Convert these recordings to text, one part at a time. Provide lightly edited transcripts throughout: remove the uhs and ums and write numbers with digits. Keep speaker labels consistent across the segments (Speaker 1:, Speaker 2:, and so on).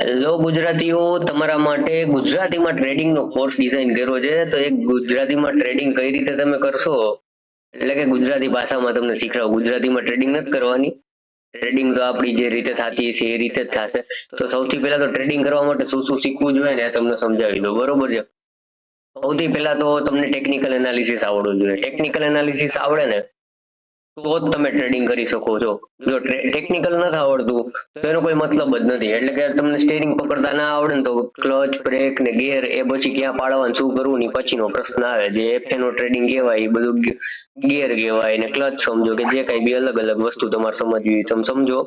Speaker 1: Hello ગુજરાતીઓ, તમારા માટે ગુજરાતીમાં ટ્રેડિંગનો કોર્સ ડિઝાઇન કર્યો છે. તો એક ગુજરાતીમાં ટ્રેડિંગ કઈ રીતે તમે કરશો, એટલે કે ગુજરાતી ભાષામાં તમને શીખવાડું. ગુજરાતીમાં ટ્રેડિંગ નથી કરવાની. ટ્રેડિંગ તો આપણી જે રીતે થતી હશે એ રીતે જ થશે. તો સૌથી પહેલા તો ટ્રેડિંગ કરવા માટે શું શું શીખવું જોઈએ ને એ તમને સમજાવી દો, બરોબર છે. સૌથી પહેલા તો તમને ટેકનિકલ એનાલિસિસ આવડવું જોઈએ. ટેકનિકલ એનાલિસિસ આવડે ને તો જ તમે ટ્રેડિંગ કરી શકો છો. જો ટેકનિકલ નથી આવડતું તો એનો કોઈ મતલબ જ નથી. એટલે કે તમને સ્ટેરિંગ પકડતા ના આવડે ને તો ક્લચ, બ્રેક ને ગિયર એ પછી ક્યાં પાડવાનું, શું કરવું ને પછીનો પ્રશ્ન આવે. જે એફએનો ટ્રેડિંગ કહેવાય એ બધું ગિયર કહેવાય, ને ક્લચ સમજો, કે જે કઈ બી અલગ અલગ વસ્તુ તમારે સમજવી તમે સમજો.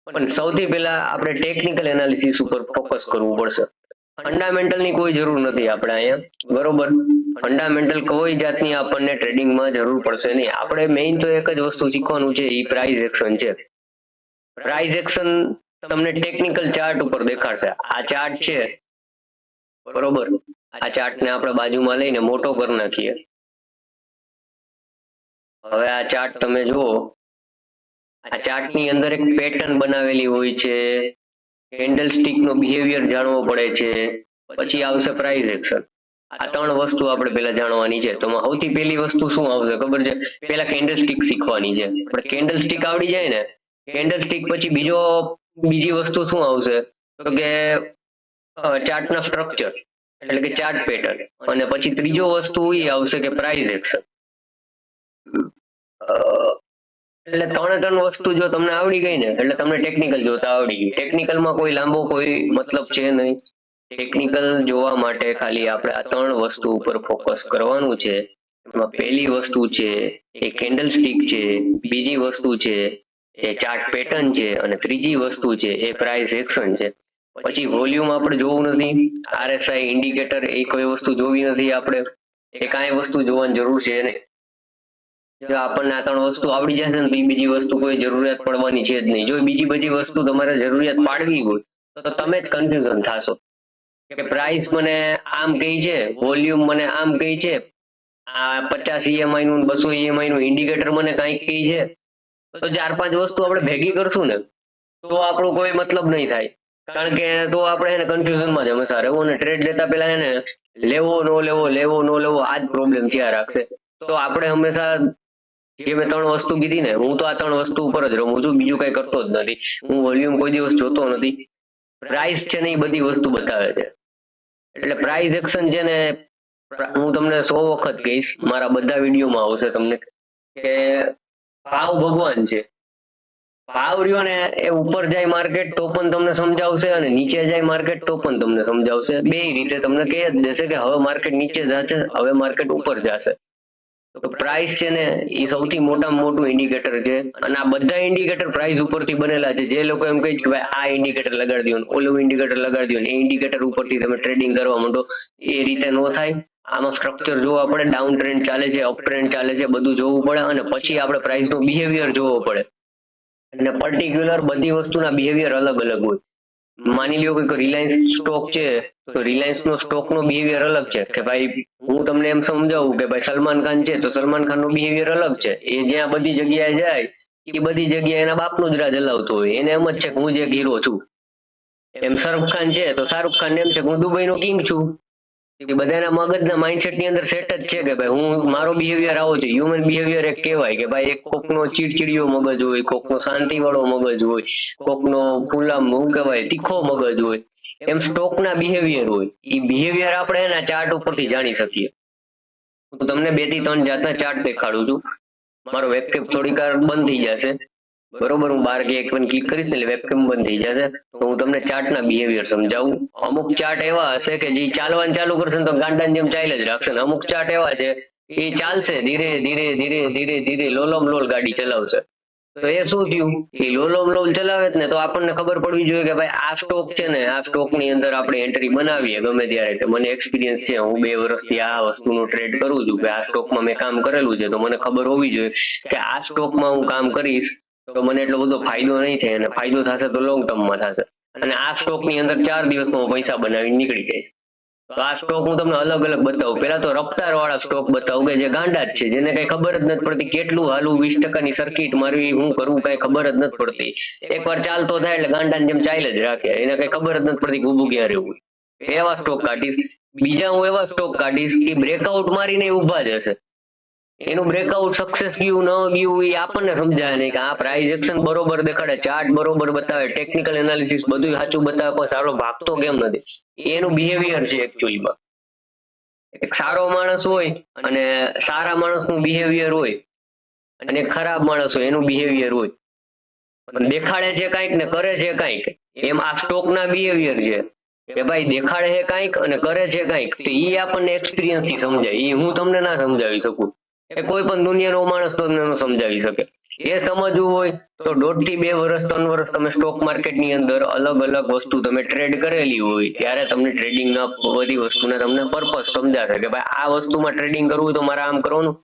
Speaker 1: પણ સૌથી પહેલા આપણે ટેકનિકલ એનાલિસિસ ઉપર ફોકસ કરવું પડશે. ફંડામેન્ટલ ની કોઈ જરૂર નથી આપણે અહીંયા, બરોબર. ફંડામેન્ટલ કોઈ જાતની આપણને ટ્રેડિંગમાં જરૂર પડશે નહીં. આપણે મેઇન તો એક જ વસ્તુ શીખવાનું છે, એ પ્રાઇસ એક્શન છે. પ્રાઇસ એક્શન તમને ટેકનિકલ ચાર્ટ ઉપર દેખાડશે. આ ચાર્ટ છે, બરોબર. આ ચાર્ટને આપણે બાજુમાં લઈને મોટો કરી નાખીએ. હવે આ ચાર્ટ તમે જુઓ. આ ચાર્ટની અંદર એક પેટર્ન બનાવેલી હોય છે. કેન્ડલ સ્ટિક નો બિહેવિયર જાણવો પડે છે. પછી આવશે પ્રાઇસ એક્શન. આ ત્રણ વસ્તુ આપણે પહેલા જાણવાની છે. તો સૌથી પહેલી વસ્તુ શું આવશે ખબર છે? પહેલા કેન્ડલ સ્ટિક શીખવાની છે. આપણે કેન્ડલ સ્ટિક આવડી જાય ને, કેન્ડલ સ્ટિક પછી બીજી વસ્તુ શું આવશે તો કે ચાર્ટના સ્ટ્રક્ચર, એટલે કે ચાર્ટ પેટર્ન. અને પછી ત્રીજો વસ્તુ એ આવશે કે પ્રાઇસ એક્શન. એટલે ત્રણ વસ્તુ જો તમને આવડી ગઈ ને એટલે તમને ટેકનિકલ જોતા આવડી ગયું. ટેકનિકલમાં કોઈ લાંબો કોઈ મતલબ છે નહીં. ટેકનિકલ જોવા માટે ખાલી આપણે આ ત્રણ વસ્તુ ઉપર ફોકસ કરવાનું છે. એમાં પહેલી વસ્તુ છે એ કેન્ડલ સ્ટિક છે, બીજી વસ્તુ છે એ ચાર્ટ પેટર્ન છે, અને ત્રીજી વસ્તુ છે એ પ્રાઇસ એક્શન છે. પછી વોલ્યુમ આપણે જોવું નથી, આરએસઆઈ ઇન્ડિકેટર એ કોઈ વસ્તુ જોવી નથી આપણે. એ કાંઈ વસ્તુ જોવાની જરૂર છે નહીં. જો આપણને આ ત્રણ વસ્તુ આવડી જશે ને તો બીજી વસ્તુ કોઈ જરૂરિયાત પડવાની છે જ નહીં. જો બીજી બધી વસ્તુ તમારે જરૂરિયાત પાડવી હોય તો તમે જ કન્ફ્યુઝન થશો કે પ્રાઇસ મને આમ કહી છે, વોલ્યુમ મને આમ કહી છે, આ 50 EMI નું 200 EMI નું ઇન્ડિકેટર મને કાંઈક કહી છે. તો ચાર પાંચ વસ્તુ આપણે ભેગી કરશું ને તો આપણો કોઈ મતલબ નહીં થાય. કારણ કે તો આપણે એને કન્ફ્યુઝનમાં જ હંમેશા રહેવું. અને ટ્રેડ લેતા પહેલા એને લેવો નો લેવો, લેવો નો લેવો, આ જ પ્રોબ્લેમ થયા રાખશે. તો આપણે હંમેશા જે મેં ત્રણ વસ્તુ કીધી ને, હું તો આ ત્રણ વસ્તુ ઉપર જ રમું છું, બીજું કઈ કરતો જ નથી. હું વોલ્યુમ કોઈ દિવસ જોતો નથી. પ્રાઇસ છે ને એ બધી વસ્તુ બતાવે છે. એટલે પ્રાઇસ એક્શન છે ને, હું તમને 100 વખત કહીશ, મારા બધા વિડીયોમાં આવશે તમને, કે ભાવ ભગવાન છે. ભાવ રહ્યો ને એ ઉપર જાય માર્કેટ તો પણ તમને સમજાવશે, અને નીચે જાય માર્કેટ તો પણ તમને સમજાવશે. બે રીતે તમને કહી જ દેશે કે હવે માર્કેટ નીચે જશે, હવે માર્કેટ ઉપર જશે. તો પ્રાઇસ છે ને એ સૌથી મોટામાં મોટું ઇન્ડિકેટર છે. અને આ બધા ઇન્ડિકેટર પ્રાઇસ ઉપરથી બનેલા છે. જે લોકો એમ કહે કે ભાઈ આ ઇન્ડિકેટર લગાડી દો, ઓલું ઇન્ડિકેટર લગાડી દો, એ ઇન્ડિકેટર ઉપરથી તમે ટ્રેડિંગ કરવા માંડો, એ રીતે ન થાય. આમાં સ્ટ્રક્ચર જોવા પડે, ડાઉન ટ્રેન્ડ ચાલે છે, અપ ટ્રેન્ડ ચાલે છે, બધું જોવું પડે. અને પછી આપણે પ્રાઇસનો બિહેવિયર જોવો પડે. અને પર્ટિક્યુલર બધી વસ્તુના બિહેવિયર અલગ અલગ હોય. માની લ્યો કે રિલાયન્સ સ્ટોક છે તો રિલાયન્સ નો સ્ટોક નો બિહેવિયર અલગ છે. કે ભાઈ હું તમને એમ સમજાવું કે ભાઈ સલમાન ખાન છે તો સલમાન ખાન નો બિહેવિયર અલગ છે. એ જ્યાં બધી જગ્યાએ જાય એ બધી જગ્યાએ એના બાપનું જ રાજ હલાવતો હોય. એને એમ જ છે કે હું જ એક હીરો છું. એમ શાહરુખ ખાન છે તો શાહરુખ ખાન એમ છે કે હું દુબઈ નો કિંગ છું. એ બધાના મગજના માઇન્ડસેટ ની અંદર સેટ જ છે કે ભાઈ હું, મારો બિહેવિયર આવો છે. હ્યુમન બિહેવિયર એક કહેવાય કે ભાઈ એક કોકનો ચીડચીડિયો મગજ હોય, કોકનો શાંતિ વાળો મગજ હોય, કોકનો ફૂલામ શું કહેવાય તીખો મગજ હોય. એમ સ્ટોકના બિહેવિયર હોય. એ બિહેવિયર આપણે એના ચાર્ટ ઉપરથી જાણી શકીએ. હું તમને 2 થી 3 જાતના ચાર્ટ દેખાડું છું. મારો વેબકેમ થોડીક વાર બંધ થઈ જશે, બરોબર. હું બહાર એક પણ ક્લિક કરીશ ને એટલે વેબકેમ બંધ થઈ જશે. તો હું તમને ચાર્ટના બિહેવિયર સમજાવું. અમુક ચાર્ટ એવા હશે કે જે ચાલવાનું ચાલુ કરશે ને તો ગાંડાની જેમ ચાલ્યા જ રાખશે. ને અમુક ચાર્ટ એવા છે એ ચાલશે ધીરે ધીરે ધીરે ધીરે ધીરે લોલમ લોલ ગાડી ચલાવશે. તો એ શું થયું, એ લોલમ લોલ ચલાવે ને તો આપણને ખબર પડવી જોઈએ કે ભાઈ આ સ્ટોક છે ને, આ સ્ટોક ની અંદર આપણે એન્ટ્રી બનાવીએ ગમે ત્યારે. કે મને એક્સપિરિયન્સ છે, હું 2 વર્ષથી આ વસ્તુનું ટ્રેડ કરું છું, કે આ સ્ટોકમાં મેં કામ કરેલું છે, તો મને ખબર હોવી જોઈએ કે આ સ્ટોકમાં હું કામ કરીશ તો મને એટલો બધો ફાયદો નહીં થાય, અને ફાયદો થશે તો લોંગ ટર્મમાં થશે. અને આ સ્ટોકની અંદર 4 દિવસમાં પૈસા બનાવીને નીકળી જઈશ. તો આ સ્ટોક હું તમને અલગ અલગ બતાવું. પેલા તો રફતાર વાળા સ્ટોક બતાવું કે જે ગાંડા જ છે, જેને કઈ ખબર જ નથી પડતી કેટલું હાલવું, 20% સર્કિટ મારવી, હું કરવું કઈ ખબર જ નથી પડતી. એકવાર ચાલતો થાય એટલે ગાંડાની જેમ ચાલ જ રાખે, એને કઈ ખબર જ નથી પડતી ઊભું ક્યાં રહેવું. એવા સ્ટોક કાઢીશ. બીજા હું એવા સ્ટોક કાઢીશ કે બ્રેકઆઉટ મારીને ઊભા જ હશે. એનું બ્રેકઆઉટ સક્સેસ ગયું ન ગયું એ આપણને સમજાય નહીં કે આ પ્રાઇસ એક્શન બરોબર દેખાડે, ચાર્ટ બરોબર બતાવે, ટેકનિકલ એનાલિસિસ બધું સાચું બતાવે, પણ સારો ભાગતો કેમ નથી, એનું બિહેવિયર છે એકચ્યુઅલીમાં. એક સારો માણસ હોય અને સારા માણસનું બિહેવિયર હોય, અને એક ખરાબ માણસ હોય એનું બિહેવિયર હોય. પણ દેખાડે છે કાંઈક ને કરે છે કાંઈક, એમ આ સ્ટોકના બિહેવિયર છે કે ભાઈ દેખાડે છે કાંઈક અને કરે છે કાંઈક, તો એ આપણને એક્સપિરિયન્સ થી સમજાય. એ હું તમને ના સમજાવી શકું, એ કોઈ પણ દુનિયાનો માણસ તમને ન સમજાવી શકે. એ સમજવું હોય તો 1.5 થી 2 વર્ષ 3 વર્ષ તમે સ્ટોક માર્કેટની અંદર અલગ અલગ વસ્તુ તમે ટ્રેડ કરેલી હોય, ત્યારે તમને ટ્રેડિંગના બધી વસ્તુને તમને પર્પસ સમજાશે કે ભાઈ આ વસ્તુમાં ટ્રેડિંગ કરવું હોય તો મારે આમ કરવાનું,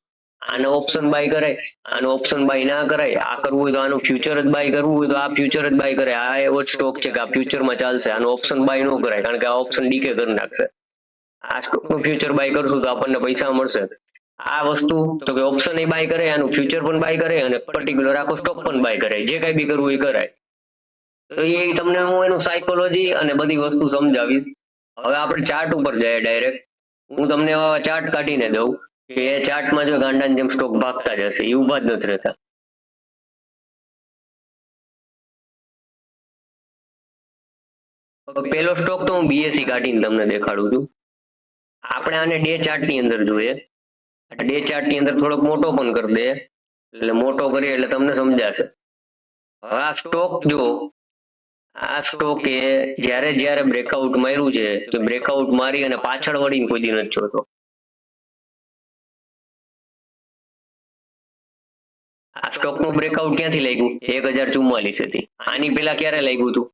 Speaker 1: આનો ઓપ્શન બાય કરાય, આનો ઓપ્શન બાય ના કરાય, આ કરવું હોય તો આનું ફ્યુચર જ બાય કરવું હોય તો આ ફ્યુચર જ બાય કરાય. આ એવો સ્ટોક છે કે આ ફ્યુચરમાં ચાલશે, આનો ઓપ્શન બાય ન કરાય કારણ કે આ ઓપ્શન ડીકે કરી નાખશે. આ સ્ટોકનું ફ્યુચર બાય કરશું તો આપણને પૈસા મળશે. આ વસ્તુ તો કે ઓપ્શન એ બાય કરે, આનું ફ્યુચર પણ બાય કરે અને પર્ટિક્યુલર આખો સ્ટોક પણ બાય કરે, જે કઈ બી કરવું એ કરાય. તો એ તમને હું એનું સાયકોલોજી અને બધી વસ્તુ સમજાવીશ. હવે આપણે ચાર્ટ ઉપર જઈએ ડાયરેક્ટ. હું તમને આવા ચાર્ટ કાઢીને દઉં કે એ ચાર્ટમાં જો ગાંડાની જેમ સ્ટોક ભાગતા જ હશે, એ ઊભા જ નથી રહેતા. પેલો સ્ટોક તો હું બીએસસી કાઢીને તમને દેખાડું છું. આપણે આને ડે ચાર્ટ ની અંદર જોઈએ. ડે ચાર્ટ ની અંદર થોડોક મોટો પણ કરી દે, એટલે મોટો કરીએ એટલે તમને સમજાશે. હવે આ સ્ટોક જો, આ સ્ટોકે જ્યારે જ્યારે બ્રેકઆઉટ માર્યું છે તો બ્રેકઆઉટ મારી અને પાછળ વળીને કોઈ દી નથી જોતો. આ સ્ટોકનું બ્રેકઆઉટ ક્યાંથી લાગ્યું? 1044 થી. આની પેલા ક્યારે લાગ્યું હતું?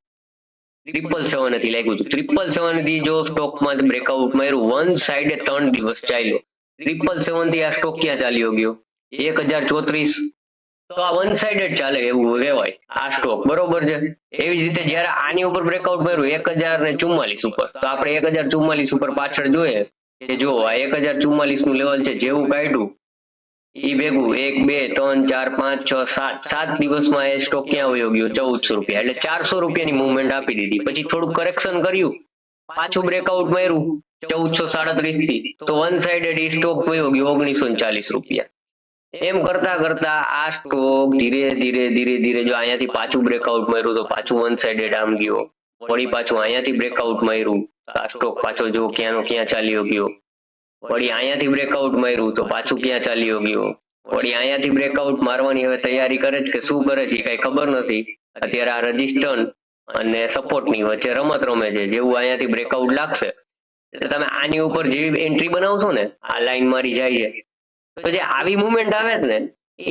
Speaker 1: 777 થી લાગ્યું હતું. 777 થી જો સ્ટોકમાં બ્રેકઆઉટ માર્યું, વન સાઈડે 3 દિવસ ચાલ્યો. 777 થી આ સ્ટોક ક્યાં ચાલ્યો ગયો? 1034. તો આ વન સાઈડેડ ચાલે એવું કહેવાય આ સ્ટોક, બરોબર છે. એવી જ રીતે જ્યારે આની ઉપર બ્રેકઆઉટ માર્યું 1044 ઉપર, તો આપણે 1044 ઉપર પાછળ જોઈએ કે જો આ 1044 નું લેવલ છે, જેવું કાઢ્યું ઈ ભેગું 1 2 3 4 5 6 7 7 દિવસમાં એ સ્ટોક ક્યાં વયો ગયો? 1400 રૂપિયા. એટલે 400 રૂપિયાની મુવમેન્ટ આપી દીધી. પછી થોડું કરેક્શન કર્યું, પાછું બ્રેકઆઉટ માર્યું 1437 થી, તો વન સાઈડેડ ઈ સ્ટોક વયો ગયો 1940 રૂપિયા. એમ કરતા કરતા આ સ્ટોક ધીરે ધીરે ધીરે ધીરે જો અહીંયાથી પાછું બ્રેકઆઉટ માર્યું તો પાછું વન સાઈડેડ આમ ગયો, વળી પાછું અહીંયાથી બ્રેકઆઉટ માર્યું તો આ સ્ટોક પાછો જો ક્યાંનો ક્યાં ચાલ્યો ગયો, વળી અહીંયાથી બ્રેકઆઉટ માર્યું તો પાછું ક્યાં ચાલ્યો ગયો, વળી અહીંયાથી બ્રેકઆઉટ મારવાની હવે તૈયારી કરે છે કે શું કરે છે કઈ ખબર નથી. અત્યારે આ રજિસ્ટન્સ અને સપોર્ટની વચ્ચે રમત રમે છે. જેવું અહીંયાથી બ્રેકઆઉટ લાગશે એટલે તમે આની ઉપર જેવી એન્ટ્રી બનાવશો ને, આ લાઈન મારી જાય છે, તો જે આવી મુવમેન્ટ આવે છે ને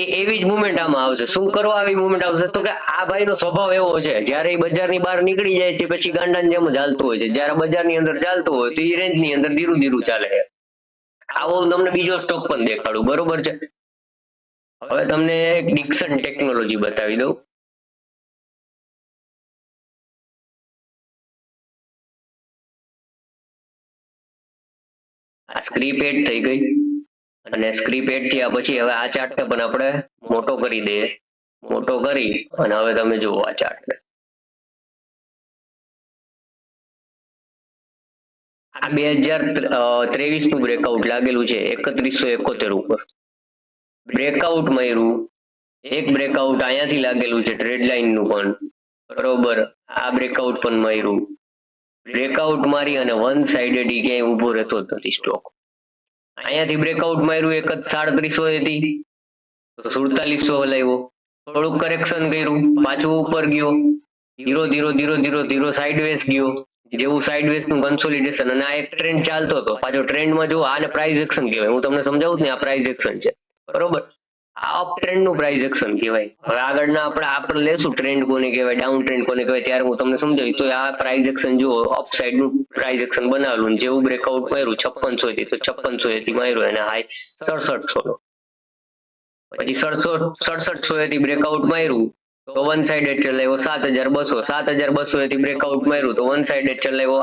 Speaker 1: એ એવી જ મુવમેન્ટ આમાં આવશે. શું કરવા આવી મુવમેન્ટ આવશે? તો કે આ ભાઈનો સ્વભાવ એવો છે, જ્યારે એ બજારની બહાર નીકળી જાય છે પછી ગાંડાની જેમ જ હાલતું હોય છે. જ્યારે બજારની અંદર ચાલતું હોય તો એ રેન્જની અંદર ધીરું ધીરું ચાલે છે. આવો હું તમને બીજો સ્ટોક પણ દેખાડું, બરોબર છે. હવે તમને એક ડિક્સન ટેકનોલોજી બતાવી દઉં. આ સ્ક્રીપ એડ થઈ ગઈ અને સ્ક્રીપ એડ થયા પછી હવે આ ચાર્ટને પણ આપણે મોટો કરી દઈએ. મોટો કરી અને હવે તમે જુઓ આ ચાર્ટને. આ 2023 નું બ્રેકઆઉટ લાગેલું છે 3171 ઉપર. બ્રેકઆઉટ માર્યું, એક બ્રેકઆઉટ અહીંયાથી લાગેલું છે ટ્રેડ લાઇન નું પણ, બરોબર. આ બ્રેકઆઉટ પણ માર્યું. બ્રેકઆઉટ મારી અને વન સાઇડેડ ક્યાંય ઊભો રહેતો જ નથી સ્ટોક. અહીંયાથી બ્રેકઆઉટ માર્યું એક જ 3700 થી, તો 4700 હલાવ્યો, થોડુંક કરેક્શન કર્યું, પાછું ઉપર ગયો, ધીરો ધીરો ધીરો ધીરો ધીરો સાઇડવેઝ ગયો. જેવું સાઇડવેઝ નું કન્સોલિડેશન અને આ એક ટ્રેન્ડ ચાલતો હતો. પાછો ટ્રેન્ડમાં જો આને પ્રાઇસ એક્શન કહેવાય. હું તમને સમજાવું ને, આ પ્રાઇસ એક્શન છે, બરોબર. આ અપ ટ્રેન્ડ નું પ્રાઇસ એક્શન કહેવાય. હવે આગળના આપણે લેશું ટ્રેન્ડ કોને કહેવાય, ડાઉન ટ્રેન્ડ કોને કહેવાય, ત્યારે હું તમને સમજાવીશ. તો આ પ્રાઇસ એક્શન જુઓ, અપ સાઇડ નું પ્રાઇસ એક્શન બનાવેલું, જેવું બ્રેકઆઉટ માર્યું 5600 થી, તો 5600 થી માર્યું અને હાઈ 6700 નો. પછી 6700 થી બ્રેકઆઉટ માર્યું તો વન સાઇડેડ ચલાવ્યો 7200, 7200 થી બ્રેકઆઉટ માર્યું તો વન સાઇડેડ ચલાવ્યો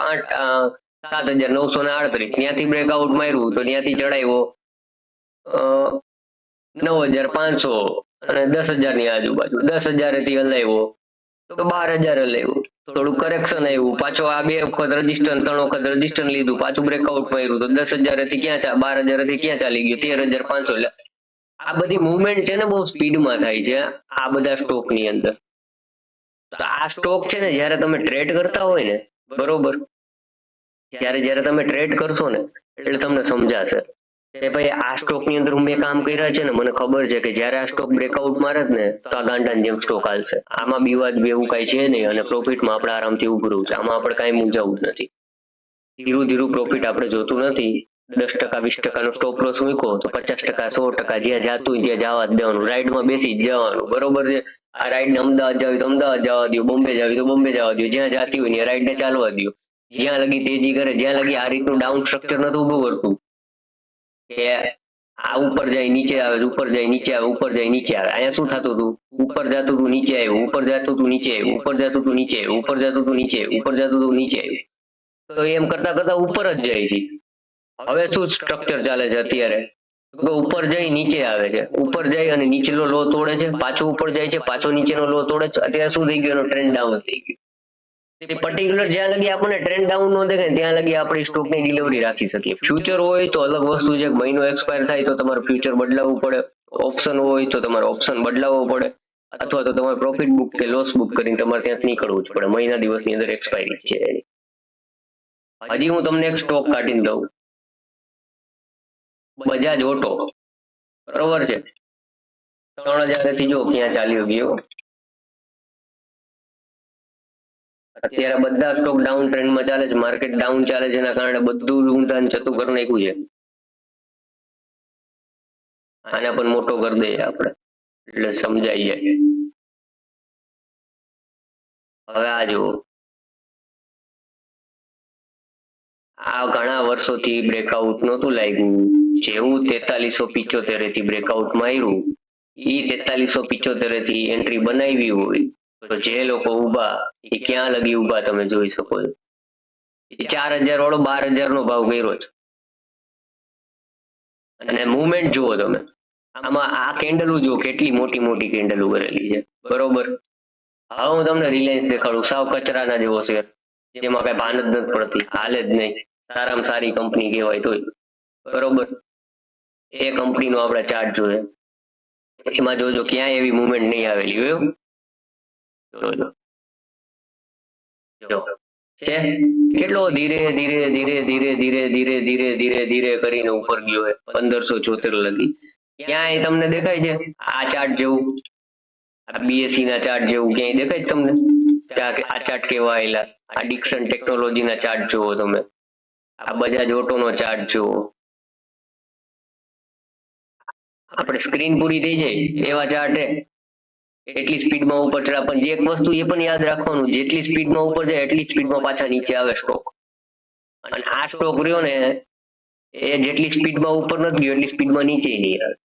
Speaker 1: 7,938, ત્યાંથી બ્રેકઆઉટ માર્યું તો ત્યાંથી ચડાવ્યો 9,500 અને 10,000 ની આજુબાજુ. 10,000 થી હલાવ્યો તો 12,000 હલાવ્યો, થોડું કરેક્શન આવ્યું, પાછો આ 2 વખત રજીસ્ટર 3 વખત રજીસ્ટર લીધું, પાછું બ્રેકઆઉટ માર્યું તો 10,000 થી ક્યાં 12,000 થી ક્યાં ચાલી ગયું 13,500. એટલે આ બધી મુવમેન્ટ છે ને બહુ સ્પીડમાં થાય છે આ બધા સ્ટોક ની અંદર. તો આ સ્ટોક છે ને જ્યારે તમે ટ્રેડ કરતા હોય ને, બરોબર, જ્યારે તમે ટ્રેડ કરશો ને એટલે તમને સમજાશે કે ભાઈ આ સ્ટોક ની અંદર મેં કામ કર્યા છે ને, મને ખબર છે કે જ્યારે આ સ્ટોક બ્રેકઆઉટ મારે ને તો આ ગાંડાની જેમ સ્ટોક હાલશે, આમાં બીવાદ એવું કઈ છે નહીં અને પ્રોફિટમાં આપણે આરામથી ઉભરું છે, આમાં આપણે કાંઈ મૂંઝાવું જ નથી. ધીરું ધીરું પ્રોફિટ આપણે જોતું નથી. 10% 20% નો સ્ટોપ લોસ મૂકો તો 50% 100% જ્યાં જાતું હોય ત્યાં જવા જ દેવાનું, રાઈડમાં બેસી જ જવાનું, બરોબર છે. આ રાઈડ ને અમદાવાદ જાવી તો અમદાવાદ જવા દો, બોમ્બે જાવી તો બોમ્બે જવા દો, જ્યાં જાતી હોય ત્યાં રાઈડ ને ચાલવા દો. જ્યાં લગી તેજી કરે, જ્યાં લગી આ રીતનું ડાઉન સ્ટ્રક્ચર નથી ઉભું કરતું કે આ ઉપર જાય નીચે આવે, ઉપર જાય નીચે આવે, ઉપર જાય નીચે આવે. અહીંયા શું થતું હતું, ઉપર જતું હતું નીચે આવ્યું, ઉપર જતું હતું નીચે આવ્યું, ઉપર જતું હતું નીચે આવ્યું, ઉપર જતું હતું નીચે આવ્યું, ઉપર જતું હતું નીચે આવ્યું. તો એમ કરતા કરતા ઉપર જ જાય છે. હવે શું સ્ટ્રક્ચર ચાલે છે અત્યારે, તો ઉપર જઈ નીચે આવે છે, ઉપર જાય અને નીચેનો લો તોડે છે, પાછો ઉપર જાય છે, પાછો નીચેનો લો તોડે છે. અત્યારે શું થઈ ગયું, એનો ટ્રેન્ડ ડાઉન થઈ ગયો. તે પર્ટિક્યુલર જ્યાં લગી આપણને ટ્રેન્ડ ડાઉન નો દેખાય ત્યાં લગી આપણી સ્ટોકની ડિલિવરી રાખી શકીએ. ફ્યુચર હોય તો અલગ વસ્તુ છે, મહિનો એક્સપાયર થાય તો તમારે ફ્યુચર બદલાવવું પડે, ઓપ્શન હોય તો તમારે ઓપ્શન બદલાવવો પડે, અથવા તો તમારે પ્રોફિટ બુક કે લોસ બુક કરીને તમારે ત્યાંથી નીકળવું જ પડે. મહિના દિવસની અંદર એક્સપાયરી છે એની. હજી હું તમને એક સ્ટોક કાઢીને દઉં, બજાજ ઓટો, બરોબર છે. 3,000 થી જો ક્યાં ચાલ્યો ગયો. અત્યારે બધા સ્ટોક ડાઉન ટ્રેન્ડમાં ચાલે છે, માર્કેટ ડાઉન ચાલે છે, એના કારણે બધું ઊંધાન જતું કરી નાખ્યું છે. આને પણ મોટો કરી દઈએ આપણે એટલે સમજાઈ જાય. હવે આ જુઓ, આ ઘણા વર્ષોથી બ્રેકઆઉટ નહોતું લાગ્યું, જેવું 4375 થી બ્રેકઆઉટ માર્યું, એ 4375 થી એન્ટ્રી બનાવી હોય તો જે લોકો ઊભા એ ક્યાં લગી ઊભા તમે જોઈ શકો છો. 4,000 વાળો 12,000 નો ભાવ કર્યો છે અને મુવમેન્ટ જુઓ તમે, આમાં આ કેન્ડલો જુઓ કેટલી મોટી મોટી કેન્ડલો કરેલી છે, બરોબર. હવે હું તમને રિલાયન્સ દેખાડું, સાવ કચરાના જેવો શેર, જેમાં કઈ ભાન જ નથી પડતી, હાલે જ નહીં, સારામાં સારી કંપની કહેવાય તોય, બરોબર. એ કંપનીનો આપણે ચાર્ટ જોઈએ, એમાં જોજો ક્યાંય એવી મુવમેન્ટ નહીં આવેલી હોય. જોજો જો છે કેટલો ધીરે ધીરે ધીરે ધીરે ધીરે ધીરે ધીરે ધીરે ધીરે કરીને ઉપર ગયો હોય 1,574 લગી. ક્યાંય તમને દેખાય છે આ ચાર્ટ જેવું, આ બીએસસી ના ચાર્ટ જેવું ક્યાંય દેખાય તમને? આ ચાર્ટ કેવા આવેલા, આ ડિક્સન ટેકનોલોજી ના ચાર્ટ જુઓ તમે, આ બજાજ ઓટો નો ચાર્ટ જુઓ. આપણે સ્ક્રીન પૂરી થઈ જાય એવા ચાર્ટ છે, એટલી સ્પીડમાં ઉપર ચડે. પણ એક વસ્તુ એ પણ યાદ રાખવાનું, જેટલી સ્પીડમાં ઉપર જાય એટલી સ્પીડમાં પાછા નીચે આવે સ્ટોક. અને આ સ્ટોક રહ્યો ને એ જેટલી સ્પીડમાં ઉપર નથી ગયો એટલી સ્પીડમાં નીચે નહીં આવે.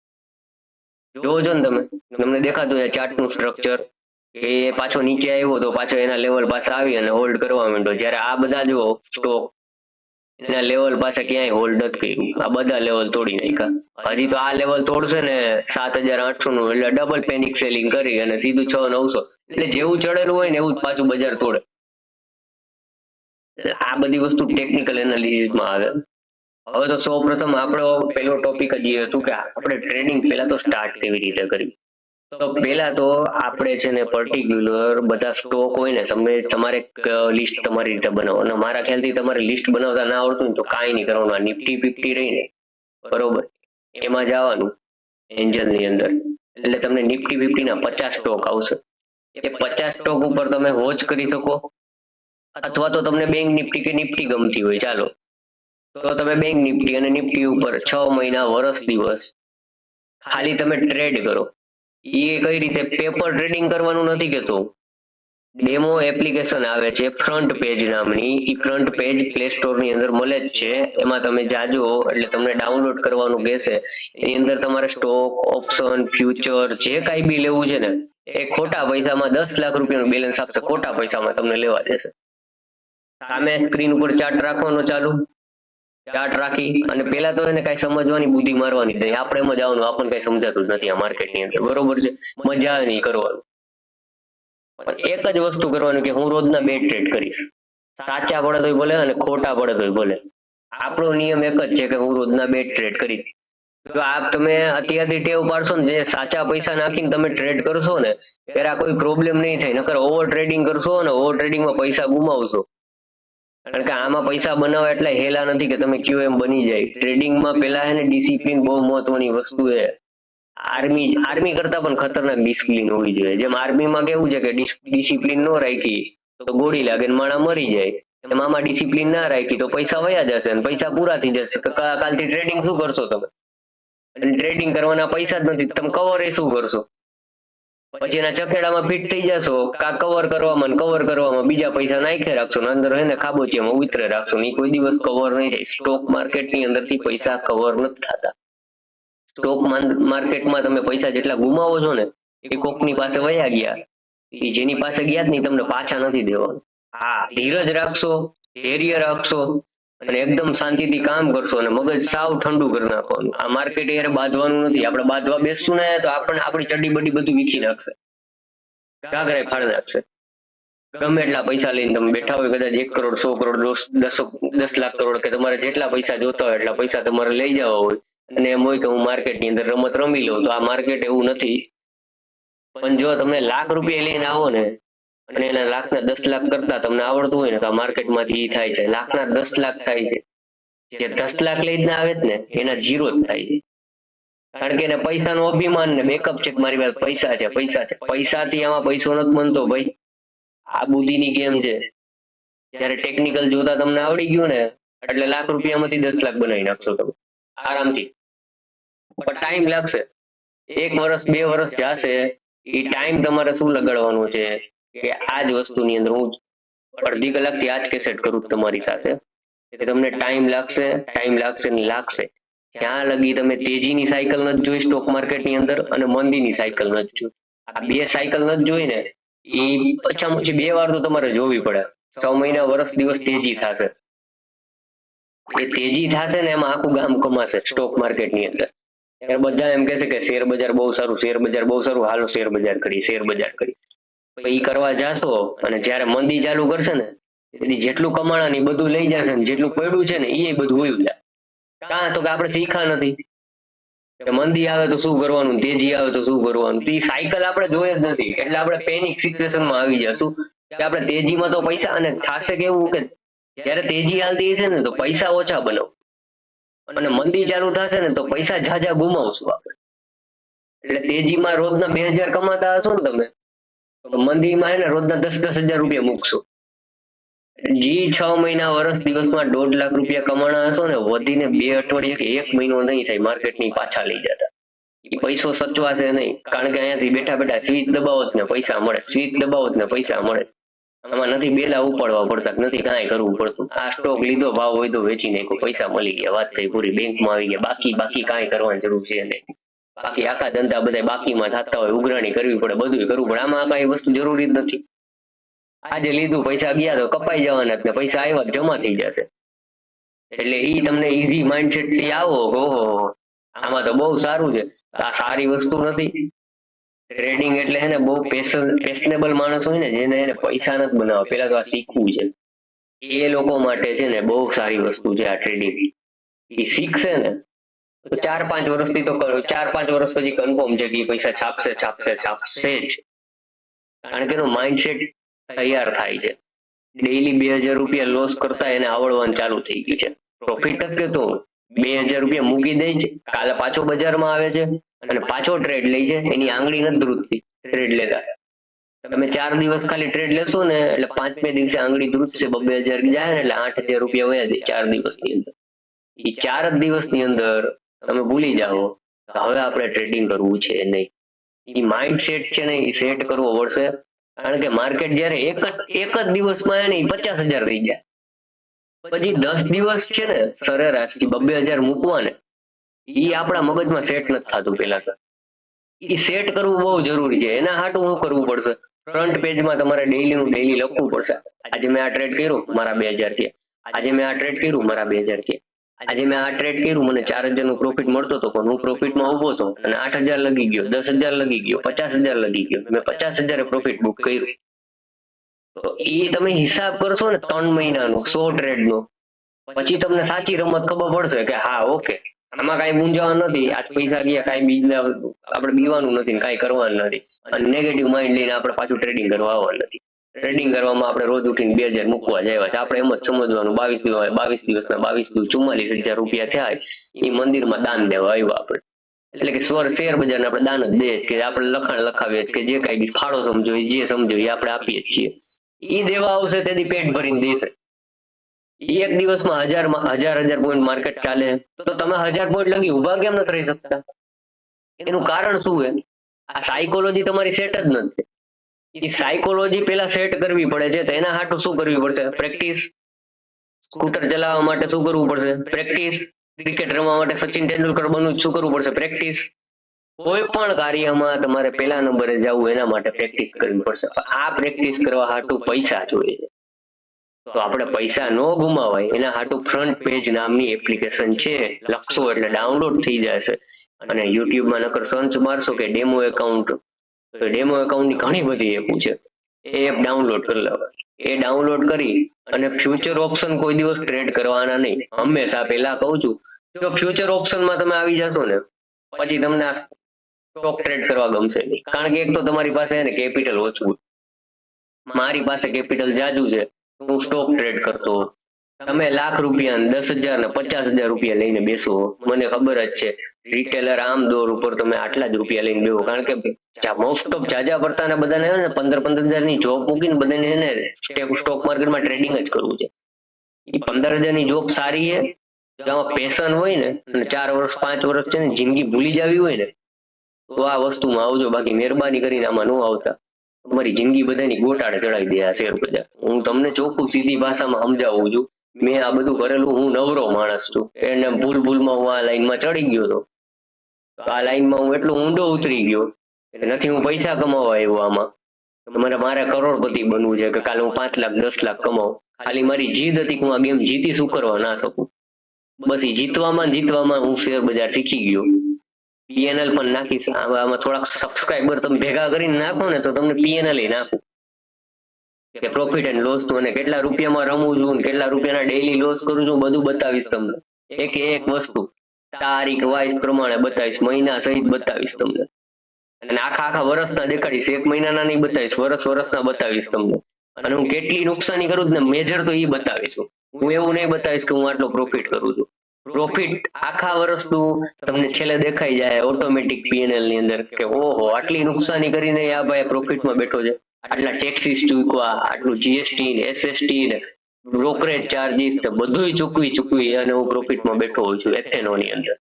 Speaker 1: જોજો ને તમે, તમને દેખાતું છે ચાર્ટનું સ્ટ્રક્ચર, એ પાછો નીચે આવ્યો તો પાછો એના લેવલ પાછા આવી અને હોલ્ડ કરવા માંડ્યો. જ્યારે આ બધા જો સ્ટોક એના લેવલ પાછા ક્યાંય હોલ્ડ નથી કર્યું, આ બધા લેવલ તોડી નાખ્યા. હજી તો આ લેવલ તોડશે ને 7,800 નું એટલે ડબલ પેનિક સેલિંગ કરી અને સીધું 6,900, એટલે જેવું ચડેલું હોય ને એવું જ પાછું બજાર તોડે. આ બધી વસ્તુ ટેકનિકલ એનાલિસિસમાં આવે. હવે તો સૌ પ્રથમ આપણો પહેલો ટોપિક જ એ હતું કે આપણે ટ્રેડિંગ પહેલા તો સ્ટાર્ટ કેવી રીતે કરવી. તો પહેલા તો આપણે છે ને પર્ટિક્યુલર બધા સ્ટોક હોય ને તમારે લિસ્ટ તમારી રીતે બનાવો. અને મારા ખ્યાલથી તમારે લિસ્ટ બનાવતા ના આવડતું ને તો કાંઈ નહીં કરવાનું. આ નિફ્ટી 50 રહીને, બરોબર, એમાં જવાનું એન્જલની અંદર, એટલે તમને નિફ્ટી 50 ના 50 સ્ટોક આવશે. એ 50 સ્ટોક ઉપર તમે વોચ કરી શકો, અથવા તો તમને બેંક નિફ્ટી કે નિફ્ટી ગમતી હોય ચાલો તો તમે બેંક નિફ્ટી અને નિફ્ટી ઉપર 6 મહિના, વર્ષ, દિવસ ખાલી તમે ટ્રેડ કરો. એ કઈ રીતે, પેપર ટ્રેડિંગ કરવાનું નથી કેતો, ડેમો એપ્લિકેશન આવે છે ફ્રન્ટ પેજ નામની, એ ફ્રન્ટ પેજ પ્લે સ્ટોર ની અંદર મળે જ છે. એમાં તમે જાજો એટલે તમને ડાઉનલોડ કરવાનું કહેશે. એની અંદર તમારે સ્ટોક, ઓપ્શન, ફ્યુચર જે કાંઈ બી લેવું છે ને એ ખોટા પૈસામાં 10 લાખ રૂપિયાનું બેલેન્સ આપશે, ખોટા પૈસામાં તમને લેવા દેશે. સામે સ્ક્રીન ઉપર ચાર્ટ રાખવાનો ચાલુ, ચાર્ટ રાખી અને પેલા તો એને કઈ સમજવાની બુદ્ધિ મારવાની નહીં, આપણે એમ જ આવવાનું, આપણને કઈ સમજાતું જ નથી આ માર્કેટની અંદર, બરોબર છે, મજા નહીં કરવાનું. પણ એક જ વસ્તુ કરવાનું કે હું રોજના 2 ટ્રેડ કરીશ, સાચા પડે તોય ભલે અને ખોટા પડે તોય ભલે. આપણો નિયમ એક જ છે કે હું રોજના 2 ટ્રેડ કરીશ. જો આ તમે અત્યારથી ટેવ પાડશો ને, જે સાચા પૈસા નાખીને તમે ટ્રેડ કરશો ને, ત્યારે કોઈ પ્રોબ્લેમ નહીં થાય. નકર ઓવર ટ્રેડિંગ કરશો ને, ઓવર ટ્રેડિંગમાં પૈસા ગુમાવશો. કારણ કે આમાં પૈસા બનાવવા એટલે હેલા નથી કે તમે કયો એમ બની જાય. ટ્રેડિંગમાં પેલા છે ને ડિસિપ્લિન બહુ મહત્વની વસ્તુ છે. આર્મી કરતા પણ ખતરનાક ડિસિપ્લિન હોવી જોઈએ. જેમ આર્મીમાં કેવું છે કે ડિસિપ્લિન ન રાખી તો ગોળી લાગે ને માણસ મરી જાય, એમ આમાં ડિસિપ્લિન ના રાખી તો પૈસા વયા જશે અને પૈસા પૂરા થઈ જશે. તો કાલથી ટ્રેડિંગ શું કરશો તમે? અને ટ્રેડિંગ કરવાના પૈસા જ નથી, તમે કવર એ શું કરશો? પછી એના ચકેડામાં ફિટ થઈ જશો, કા કવર કરવામાં બીજા પૈસા નાખી રાખશો ને અંદર એને ખાબોચિયામાં ઉતરે રાખશો ને, કોઈ દિવસ કવર નહીં થાય. સ્ટોક માર્કેટની અંદરથી પૈસા કવર નથી થતા. સ્ટોક માર્કેટમાં તમે પૈસા જેટલા ગુમાવો છો ને, એ કોકની પાસે વયા ગયા, એ જેની પાસે ગયા જ નહીં તમને પાછા નથી દેવાનું. હા, ધીરજ રાખશો, ધૈર્ય રાખશો અને એકદમ શાંતિથી કામ કરશો અને મગજ સાવ ઠંડુ કરી નાખવાનું. આ માર્કેટ યાર બાંધવાનું નથી. આપણે બાંધવા બેસશું ને તો આપણને આપણી ચડ્ડી બડી બધું વીખી નાખશે, ઘાઘરે ફાડી નાખશે. ગમે એટલા પૈસા લઈને તમે બેઠા હોય, કદાચ 1 કરોડ 100 કરોડ 10 લાખ કરોડ કે તમારે જેટલા પૈસા જોતા હોય એટલા પૈસા તમારે લઈ જવા હોય અને એમ હોય કે હું માર્કેટની અંદર રમત રમી લઉં, તો આ માર્કેટ એવું નથી. પણ જો તમે લાખ રૂપિયા લઈને આવો ને અને એના લાખના 10 લાખ કરતા તમને આવડતું હોય ને તો આ માર્કેટમાંથી થાય છે. લાખના 10 લાખ થાય છે. જે 10 લાખ લઈને આવે જ ને એના 0 જ થાય છે. કારણ કે એને પૈસાનો અભિમાન ને બેકઅપ છે કે મારી પાસે પૈસા છે, પૈસાથી આમાં પૈસો નથી બનતો ભાઈ. આ બુદ્ધિની ગેમ છે. જ્યારે ટેકનિકલ જોતા તમને આવડી ગયું ને એટલે લાખ રૂપિયામાંથી 10 લાખ બનાવી નાખશો તમે આરામથી. પણ ટાઈમ લાગશે, 1 વર્ષ 2 વર્ષ જશે. એ ટાઈમ તમારે શું લગાડવાનો છે કે આ જ વસ્તુની અંદર હું અડધી કલાકથી આ જ કેસેટ કરું તમારી સાથે કે તમને ટાઈમ લાગશે ને લાગશે. ત્યાં લગી તમે તેજીની સાયકલ નથી જોઈ સ્ટોક માર્કેટની અંદર અને મંદીની સાયકલ નથી જોઈ. આ 2 સાયકલ નથી જોઈ ને, એ ઓછામાં ઓછી 2 વાર તો તમારે જોવી પડે. 6 મહિના વર્ષ દિવસ તેજી થશે. એ તેજી થશે ને એમાં આખું ગામ કમાશે સ્ટોક માર્કેટની અંદર. ત્યારે બધા એમ કહેશે કે શેર બજાર બહુ સારું, હાલો શેર બજાર કરી. એ કરવા જાશો અને જ્યારે મંદી ચાલુ કરશે ને તેથી જેટલું કમાણા ને એ બધું લઈ જશે ને જેટલું પડ્યું છે ને એ બધું વયું જાય. કાં તો કે આપણે શીખા નથી કે મંદી આવે તો શું કરવાનું, તેજી આવે તો શું કરવાનું. એ સાયકલ આપણે જોઈએ જ નથી એટલે આપણે પેનિક સિચ્યુએશનમાં આવી જશું કે આપણે તેજીમાં તો પૈસા, અને થાશે કેવું કે જ્યારે તેજી હાલતી હશે ને તો પૈસા ઓછા બનાવો અને મંદી ચાલુ થશે ને તો પૈસા ઝાઝા ગુમાવશું આપણે. એટલે તેજીમાં રોજના 2000 કમાતા હશો ને તમે, તો મંદીમાં હે ને રોજના 10,000 રૂપિયા મૂકશો. જી 6 મહિના વર્ષ દિવસમાં 1.5 લાખ રૂપિયા કમાણા હશો ને, વધીને 2 અઠવાડિયા કે 1 મહિનો નહીં થાય માર્કેટની પાછા લઈ જતા. એ પૈસો સચવાશે નહીં, કારણ કે અહીંયાથી બેઠા બેઠા સ્વિચ દબાવો જ ને પૈસા મળે. આમાં નથી બેલા ઉપાડવા પડતા, નથી કાંઈ કરવું પડતું. આ સ્ટોક લીધો, ભાવ વધ્યો, વેચી નાખ્યો, પૈસા મળી ગયા, વાત થઈ પૂરી. બેંકમાં આવી ગયા, બાકી કાંઈ કરવાની જરૂર છે નહીં. બાકી આખા ધંધા બધા બાકીમાં થતા હોય, ઉઘરાણી કરવી પડે, બધું કરવું પડે. આમાં કાંઈ વસ્તુ જરૂરી જ નથી. આજે લીધું, પૈસા ગયા તો કપાઈ જવાના ને પૈસા આવ્યા જમા થઈ જશે. એટલે ઈ તમને ઈઝી માઇન્ડસેટ થી આવો, ઓહો આમાં તો બહુ સારું છે. આ સારી વસ્તુ નથી. ટ્રેડિંગ એટલે છે ને બહુ પેશનેબલ માણસ હોય ને, જેને એને પૈસા નથી બનાવવા, પેલા તો આ શીખવું છે. એ લોકો માટે છે ને બહુ સારી વસ્તુ છે આ ટ્રેડિંગ. એ શીખશે ને તો 4-5 વર્ષથી તો 4-5 વર્ષ પછી કન્ફર્મ છે કે એ પૈસા છાપશે જ. કારણ કે એનું માઇન્ડસેટ તૈયાર થાય છે. ડેઈલી 2000 રૂપિયા લોસ કરતા એને આવડવાનું ચાલુ થઈ ગયું છે. પ્રોફિટ જ કેતો 2000 રૂપિયા મૂકી દે છે, કાલે પાછો બજારમાં આવે છે અને પાછો ટ્રેડ લે છે. એની આંગળી નથી ધ્રુજતી ટ્રેડ લેતા. તમે 4 દિવસ ખાલી ટ્રેડ લેશો ને એટલે 5મે દિવસે આંગળી ધ્રુજશે. 2000 જાય ને એટલે 8000 રૂપિયા વયા જાય 4 દિવસની અંદર. એ 4 જ દિવસની અંદર તમે ભૂલી જાઓ હવે આપણે ટ્રેડિંગ કરવું છે નહીં. એ માઇન્ડસેટ છે ને એ સેટ કરવો પડશે. કારણ કે માર્કેટ જ્યારે એક જ દિવસમાં એને 50,000 થઈ ગયા, પછી 10 દિવસ છે ને સરેરાશ 2,000 મૂકવા ને એ આપણા મગજમાં સેટ નથી થતું. પેલા તો એ સેટ કરવું બહુ જરૂરી છે. એના હાટું શું કરવું પડશે, ફ્રન્ટ પેજમાં તમારે ડેઈલી નું ડેઈલી લખવું પડશે. આજે મેં આ ટ્રેડ કર્યું, મારા 2000 થયા. આજે મેં આ ટ્રેડ કર્યું, મારા 2000 થયા. આજે મેં આ ટ્રેડ કર્યું, મને 4000 નું પ્રોફિટ મળતો હતો, પણ હું પ્રોફિટમાં ઉભો હતો અને 8000 લગી ગયો, 10000 લગી ગયો, 50000 લગી ગયો, મેં 50000 પ્રોફિટ બુક કર્યું. તો એ તમે હિસાબ કરશો ને 3 મહિનાનો 100 ટ્રેડ નો, પછી તમને સાચી રમત ખબર પડશે કે હા ઓકે આમાં કઈ મૂંઝાવાનું નથી, આજ પૈસા ગયા, કઈ બીજા આપણે બીવાનું નથી, કઈ કરવાનું નથી, અને નેગેટિવ માઇન્ડ લઈને આપણે પાછું ટ્રેડિંગ કરવા આવવાનું નથી. ટ્રેડિંગ કરવામાં આપણે રોજ ઉઠીને 2000 મૂકવા જાય છે. આપણે એમ જ સમજવાનું 22 દિવસના 44,000 રૂપિયા થયા, એ મંદિરમાં દાન દેવા આવ્યા આપણે. એટલે કે શેર બજારને આપણે દાન જ દઈએ કે આપણે લખાણ લખાવીએ કે જે કઈ બી ફાળો સમજો જે સમજો એ આપણે આપીએ છીએ. એ દેવા આવશે તેથી પેટ ભરીને દેશે. એક દિવસમાં હજાર પોઈન્ટ માર્કેટ ચાલે, તો તમે 1000 પોઈન્ટ લગી ઉભા કેમ નથી રહી શકતા? એનું કારણ શું છે? આ સાયકોલોજી તમારી સેટ જ નથી. એ સાયકોલોજી પેલા સેટ કરવી પડે છે. તો એના હાટું શું કરવી પડશે? પ્રેક્ટિસ. સ્કૂટર ચલાવવા માટે શું કરવું પડશે? પ્રેક્ટિસ. ક્રિકેટ રમવા માટે સચિન તેંડુલકર બનવું શું કરવું પડશે? પ્રેક્ટિસ. કોઈ પણ કાર્યમાં તમારે પહેલા નંબરે જવું એના માટે પ્રેક્ટિસ કરવી પડશે. આ પ્રેક્ટિસ કરવા હાટું પૈસા જોઈએ છે. તો આપણે પૈસા ન ગુમાવાય એના હાટું ફ્રન્ટ પેજ નામની એપ્લિકેશન છે, લખશો એટલે ડાઉનલોડ થઈ જશે. અને યુટ્યુબમાં નકર સર્ચ મારશો કે ડેમો એકાઉન્ટ, તો ડેમો એકાઉન્ટની ઘણી બધી એપો છે. એ એપ ડાઉનલોડ કરી લેવા. એ ડાઉનલોડ કરી અને ફ્યુચર ઓપ્શન કોઈ દિવસ ટ્રેડ કરવાના નહીં. હંમેશા પહેલા કહું છું, જો ફ્યુચર ઓપ્શનમાં તમે આવી જશો ને પછી તમને આ સ્ટોક ટ્રેડ કરવા ગમશે નહીં. કારણ કે એક તો તમારી પાસે ને કેપિટલ ઓછું, મારી પાસે કેપિટલ જાજુ છે, હું સ્ટોક ટ્રેડ કરતો. તમે લાખ રૂપિયા, 10,000 ને 50,000 રૂપિયા લઈને બેસો, મને ખબર જ છે રિટેલર આમ દોર ઉપર તમે આટલા જ રૂપિયા લઈને બેસો. કારણ કે મોસ્ટ ઓફ જાજા પડતા ને બધાને 15,000 ની જોબ મૂકીને બધાને એને સ્ટોક માર્કેટમાં ટ્રેડિંગ જ કરવું છે. એ 15,000 ની જોબ સારી છે, જો આમાં પેશન હોય ને અને 4 વર્ષ 5 વર્ષ છે ને જિંદગી ભૂલી જાવી હોય ને તો આ વસ્તુમાં આવજો. બાકી મહેરબાની કરીને આમાં ન આવતા. તમારી જિંદગી બધાની ગોટાળે ચડાવી દે આ શેર બજાર. હું તમને ચોખ્ખું સીધી ભાષામાં સમજાવું છું. મેં આ બધું કરેલું, હું નવરો માણસ છું. એને ભૂલમાં હું આ લાઈનમાં ચડી ગયો હતો. આ લાઈનમાં હું એટલો ઊંડો ઉતરી ગયો કે નથી હું પૈસા કમાવા આવ્યો આમાં. મારે કરોડપતિ બનવું છે કે કાલે હું 5 લાખ 10 લાખ કમાઉં. ખાલી મારી જીદ હતી કે હું આ ગેમ જીતી શું કરવા ના શકું. બસ એ જીતવામાં હું શેર બજાર શીખી ગયો. પીએનએલ પણ નાખીશ આમાં. થોડાક સબસ્ક્રાઇબર તમે ભેગા કરીને નાખો ને તો તમને પીએનએલ નાખું કે પ્રોફિટ એન્ડ લોસ નું, અને કેટલા રૂપિયામાં રમું છું, કેટલા રૂપિયાના ડેઈલી લોસ કરું છું, બધું બતાવીશ તમને. એક વસ્તુ તારીખ વાઇઝ પ્રમાણે બતાવીશ, મહિના સહિત બતાવીશ તમને. અને આખા વર્ષના દેખાડીશ, 1 મહિનાના નહીં બતાવીશ, વર્ષના બતાવીશ તમને. અને હું કેટલી નુકસાની કરું ને મેજર તો એ બતાવીશ. હું એવું નહીં બતાવીશ કે હું આટલો પ્રોફિટ કરું છું. પ્રોફિટ આખા વર્ષનું તમને છેલ્લે દેખાઈ જાય ઓટોમેટિક પીએનએલ ની અંદર કે ઓહો આટલી નુકસાની કરીને આ ભાઈ પ્રોફિટમાં બેઠો છે, આટલા ટેક્સીસ ચૂકવા, આટલું જીએસટી ને એસએસટી ને બ્રોકરેજ ચાર્જીસ ને બધું ચૂકવી અને હું પ્રોફિટમાં બેઠો હોઉં છું એફએનઓ ની અંદર.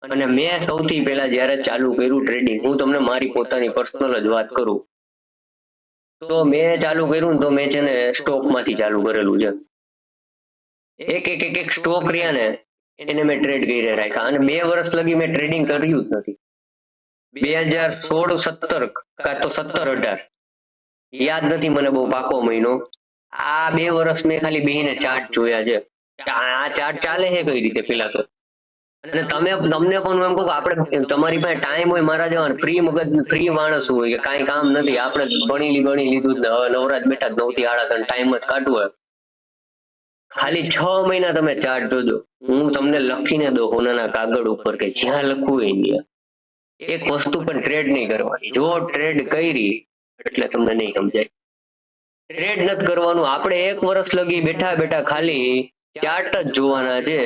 Speaker 1: અને મેં સૌથી પહેલા જ્યારે ચાલુ કર્યું ટ્રેડિંગ, હું તમને મારી પોતાની પર્સનલ જ વાત કરું તો મેં ચાલુ કર્યું ને તો મેં છે ને સ્ટોક માંથી ચાલુ કરેલું છે. એક સ્ટોક રહ્યા ને એને મેં ટ્રેડ કરી રાખ્યા અને 2 વર્ષ લગી મેં ટ્રેડિંગ કર્યું જ નથી. 2016-17 કાં તો 17-18 યાદ નથી મને બહુ પાકો મહિનો. આ 2 વર્ષ મેં ખાલી બેહીને ચાર્ટ જોયા છે કે આ ચાર્ટ ચાલે છે કઈ રીતે પેલા તો. અને તમને પણ હું એમ કહું કે આપણે તમારી પાસે ટાઈમ હોય મારા જવાનું, ફ્રી મગજ ફ્રી માણસ હોય કે કાંઈ કામ નથી, આપણે ભણી લીધું જ ને હવે નવરાજ બેઠા 9 થી 8 ટાઈમ જ કાઢવો હોય, ખાલી 6 મહિના તમે ચાર્ટ જોજો. હું તમને લખીને દઉં હોનાના કાગળ ઉપર કે જ્યાં લખવું હોય ત્યાં. એક વસ્તુ પણ ટ્રેડ નહીં કરવાની. જો ટ્રેડ કરી એટલે તમને નહીં સમજાય. ટ્રેડ નથી કરવાનું. આપણે 1 વર્ષ લગી બેઠા ખાલી ચાર્ટ જ જોવાના છે.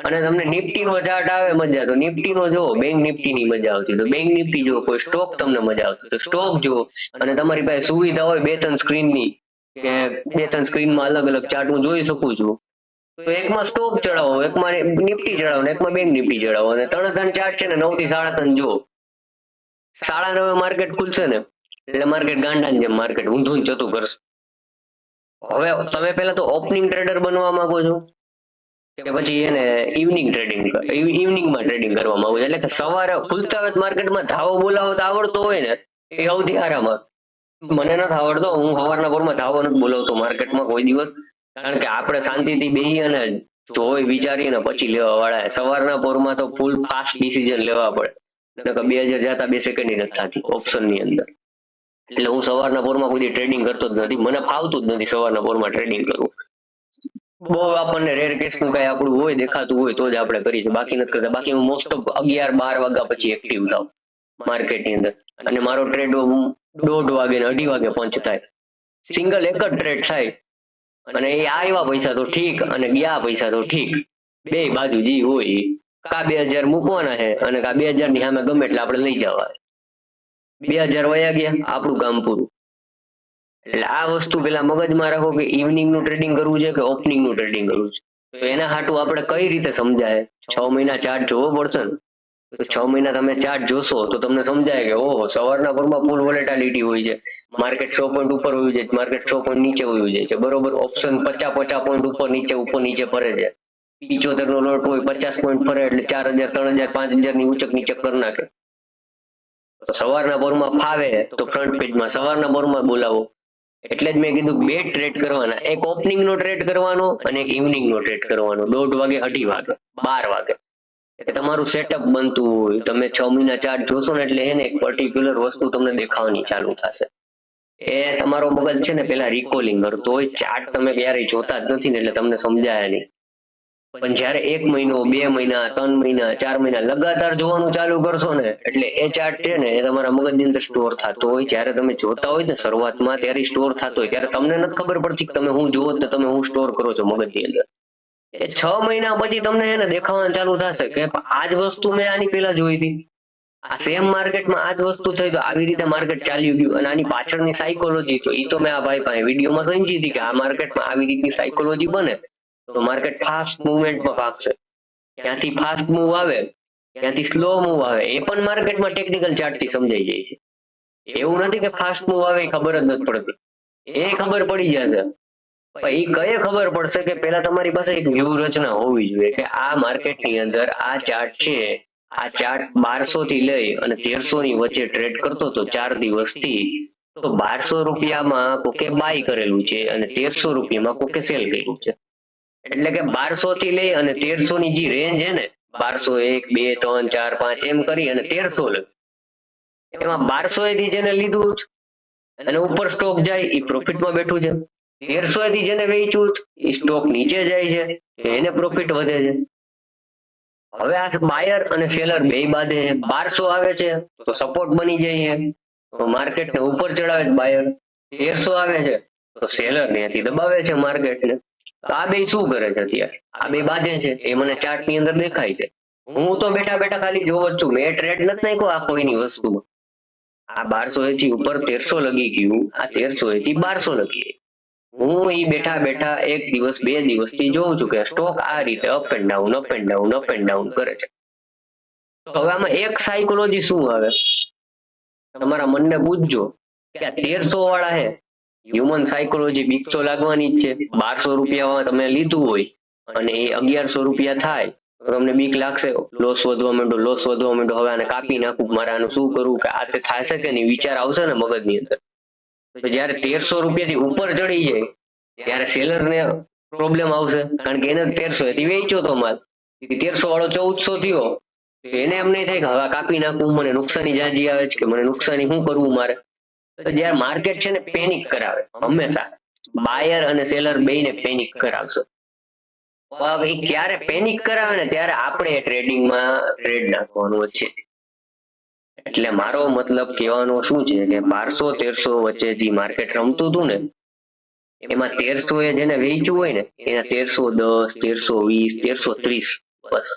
Speaker 1: અને તમને નિફ્ટી નો ચાર્ટ આવે મજા તો નિફ્ટી નો જો, બેંક નિફ્ટી ની મજા આવતી તો બેંક નિફ્ટી જો, કોઈ સ્ટોક તમને મજા આવતી તો સ્ટોક જો. અને તમારી પાસે સુવિધા હોય 2-3 સ્ક્રીન ની કે 2-3 સ્ક્રીનમાં અલગ ચાર્ટ હું જોઈ શકું છું, તો એકમાં સ્ટોક ચડાવો, એકમાં નિફ્ટી ચડાવો ને એકમાં બેંક નિફ્ટી ચડાવો અને 3 ચાર્ટ છે ને 9 થી 3:30 જો. 9:30 માર્કેટ ખુલશે ને એટલે માર્કેટ ગાંડાની જેમ માર્કેટ ઊંધું જતું કરશે. હવે તમે પહેલા તો ઓપનિંગ ટ્રેડર બનવા માંગો છો કે પછી એને ઇવનિંગમાં ટ્રેડિંગ કરવા માંગો છો? એટલે કે સવારે ખુલતા હોય માર્કેટમાં ધાવો બોલાવો તો આવડતો હોય ને એ સૌથી આરામ. મને નથી આવડતો, હું સવારના પોરમાં ધાવો નથી બોલાવતો માર્કેટમાં કોઈ દિવસ, કારણ કે આપણે શાંતિથી બેસી અને જોઈ વિચારીને પછી લેવા વાળા. સવારના પોરમાં તો ફૂલ ફાસ્ટ ડિસિઝન લેવા પડે, નકર 2000 જતા 2 સેકન્ડ નથી થતી ઓપ્શન ની અંદર. એટલે હું સવારના પોરમાં કોઈ ટ્રેડિંગ કરતો જ નથી, મને ફાવતું જ નથી સવારના પોરમાં ટ્રેડિંગ કરવું. બહુ આપણને રેર કેસ નું કઈ આપણું હોય દેખાતું હોય તો જ આપણે કરીએ, બાકી નથી કરતા. બાકી હું મોસ્ટ ઓફ 11-12 વાગ્યા પછી એક્ટિવ થાવ માર્કેટની અંદર, અને મારો ટ્રેડ 1:30 ને 2:30 વાગે પંચ થાય. સિંગલ એક જ ટ્રેડ થાય, અને એ આવ્યા પૈસા તો ઠીક અને ગયા પૈસા તો ઠીક, બે બાજુ જી હોય ઈ. કા 2000 મૂકવાના છે અને કા 2000 ની સામે ગમે એટલે આપણે લઈ જવા. 2000 વયા ગયા, આપણું કામ પૂરું. એટલે આ વસ્તુ પેલા મગજમાં રાખો કે ઇવનિંગ નું ટ્રેડિંગ કરવું છે કે ઓપનિંગ નું ટ્રેડિંગ કરવું છે. તો એના હાટુ આપણે કઈ રીતે સમજાય? 6 મહિના ચાર્ટ જોવો પડશે ને. તો 6 મહિના તમે ચાર્ટ જોશો તો તમને સમજાય કે ઓહો, સવારના પરમાં ફૂલ વોલેટિલિટી હોય છે, માર્કેટ 100 પોઈન્ટ ઉપર હોય છે, માર્કેટ 100 પોઈન્ટ નીચે હોય જાય છે, બરોબર. ઓપ્શન 50 પોઈન્ટ ઉપર નીચે ફરે છે. 75 નો લોટ હોય, 50 પોઈન્ટ ફરે એટલે 4000 3000 5000 ની ઊંચક નીચક કરી નાખે. સવારના પોરમાં ફાવે તો ફ્રન્ટ પેજમાં સવારના પોરમાં બોલાવો. એટલે જ મેં કીધું બે ટ્રેડ કરવાના, એક ઓપનિંગ નો ટ્રેડ કરવાનો અને એક ઇવનિંગ નો ટ્રેડ કરવાનો. 1:30 વાગે, 2:30 વાગે, 12 વાગે. એટલે તમારું સેટઅપ બનતું હોય. તમે 6 મહિના ચાર્ટ જોશો ને એટલે એને એક પર્ટિક્યુલર વસ્તુ તમને દેખાવાની ચાલુ થશે. એ તમારો મગજ છે ને પેલા રિકોલિંગ કરતો હોય. ચાર્ટ તમે ક્યારેય જોતા જ નથી ને એટલે તમને સમજાય નહીં. પણ જ્યારે 1 મહિનો, 2 મહિના, 3 મહિના, 4 મહિના લગાતાર જોવાનું ચાલુ કરશો ને એટલે એ ચાર્ટ છે ને એ તમારા મગજની અંદર સ્ટોર થતો હોય. જ્યારે તમે જોતા હોય ને શરૂઆતમાં ત્યારે સ્ટોર થતો હોય, ત્યારે તમને નથી ખબર પડતી કે તમે હું જોવો ને તમે હું સ્ટોર કરો છો મગજની અંદર. એ 6 મહિના પછી તમને એને દેખાવાનું ચાલુ થશે કે આ જ વસ્તુ મેં આની પહેલા જોઈ હતી, આ સેમ માર્કેટમાં આ જ વસ્તુ થઈ, તો આવી રીતે માર્કેટ ચાલ્યું ગયું. અને આની પાછળની સાયકોલોજી તો એ તો મેં આ ભાઈ પાસે વિડીયોમાં સમજી હતી કે આ માર્કેટમાં આવી રીતની સાયકોલોજી બને તો માર્કેટ ફાસ્ટ મુવમેન્ટમાં ભાગશે. ત્યાંથી ફાસ્ટ મૂવ આવે, ત્યાંથી સ્લો મૂવ આવે, એ પણ માર્કેટમાં ટેકનિકલ ચાર્ટથી સમજાઈ જાય છે. એવું નથી કે ફાસ્ટ મૂવ આવે એ ખબર જ નથી પડતી, એ ખબર પડી જશે. એ કઈ ખબર પડશે કે પહેલા તમારી પાસે એક વ્યૂહરચના હોવી જોઈએ કે આ માર્કેટની અંદર આ ચાર્ટ છે, આ ચાર્ટ 1200 થી લઈ અને 1300 ની વચ્ચે ટ્રેડ કરતો હતો 4 દિવસથી. તો 1200 રૂપિયામાં કોકે બાય કરેલું છે અને 1300 રૂપિયામાં કોકે સેલ કર્યું છે. એટલે કે 1200 થી લઈ અને 1300 ની જે રેન્જ છે ને, 1201, 2, 3, 4, 5 એમ કરી અને 1300 લઈ, એમાં 1200 થી જેને લીધું અને ઉપર સ્ટોક જાય એ પ્રોફિટમાં બેઠું છે. 1300 થી જેને વેચ્યું એ સ્ટોક નીચે જાય છે, એને પ્રોફિટ વધે છે. હવે આ બાયર અને સેલર બે બાદે 1200 આવે છે તો સપોર્ટ બની જાય છે, તો માર્કેટને ઉપર ચડાવે છે બાયર. 1300 આવે છે તો સેલર ત્યાંથી દબાવે છે માર્કેટને. તો આ બે શું કરે છે અત્યારે? આ બે બાંધે છે, એ મને ચાર્ટ ની અંદર દેખાય છે. હું તો બેઠા બેઠા ખાલી જોવ જ છું, મેં ટ્રેડ નથી નાખ્યો આ કોઈની વસ્તુમાં. આ 1200 થી ઉપર 1300 લગી ગયું, આ 1300 થી 1200 લગી ગયું. હું ઈ બેઠા બેઠા 1 દિવસ 2 દિવસથી જોઉં છું કે સ્ટોક આ રીતે up and down up and down up and down કરે છે. તો હવે આમાં એક સાયકોલોજી શું આવે, તમારા મનને પૂછજો કે આ 1300 વાળા છે, હ્યુમન સાયકોલોજી બીક તો લાગવાની જ છે. 1200 રૂપિયામાં તમે લીધું હોય અને એ 1100 રૂપિયા થાય તો તમને બીક લાગશે, લોસ વધવા માંડો, લોસ વધવા માંડો. હવે આને કાપી નાખું, મારે આનું શું કરવું, કે આ તે થશે કે નહીં, વિચાર આવશે ને મગજની અંદર. તો જ્યારે 1300 રૂપિયાથી ઉપર ચડી જાય ત્યારે સેલરને પ્રોબ્લેમ આવશે, કારણ કે એને 1300 થી વેચ્યો તો માલ, 1300 વાળો 1400 થયો, તો એને એમ નહીં થાય કે હવે કાપી નાખવું, મને નુકસાની જાજી આવે છે, કે મને નુકસાની શું કરવું મારે. તો જ્યારે માર્કેટ છે ને પેનિક કરાવે, હંમેશા બાયર અને સેલર બેયને પેનિક કરાવશે. એ ક્યારે પેનિક કરાવે ને ત્યારે આપણે ટ્રેડિંગમાં ટ્રેડ નાખવાનું છે. એટલે મારો મતલબ કહેવાનો શું છે કે 1200-1300 વચ્ચે જે માર્કેટ રમતું હતું ને, એમાં 1300 એ જેને વેચ્યું હોય ને એના 1310, 1320, 1330, બસ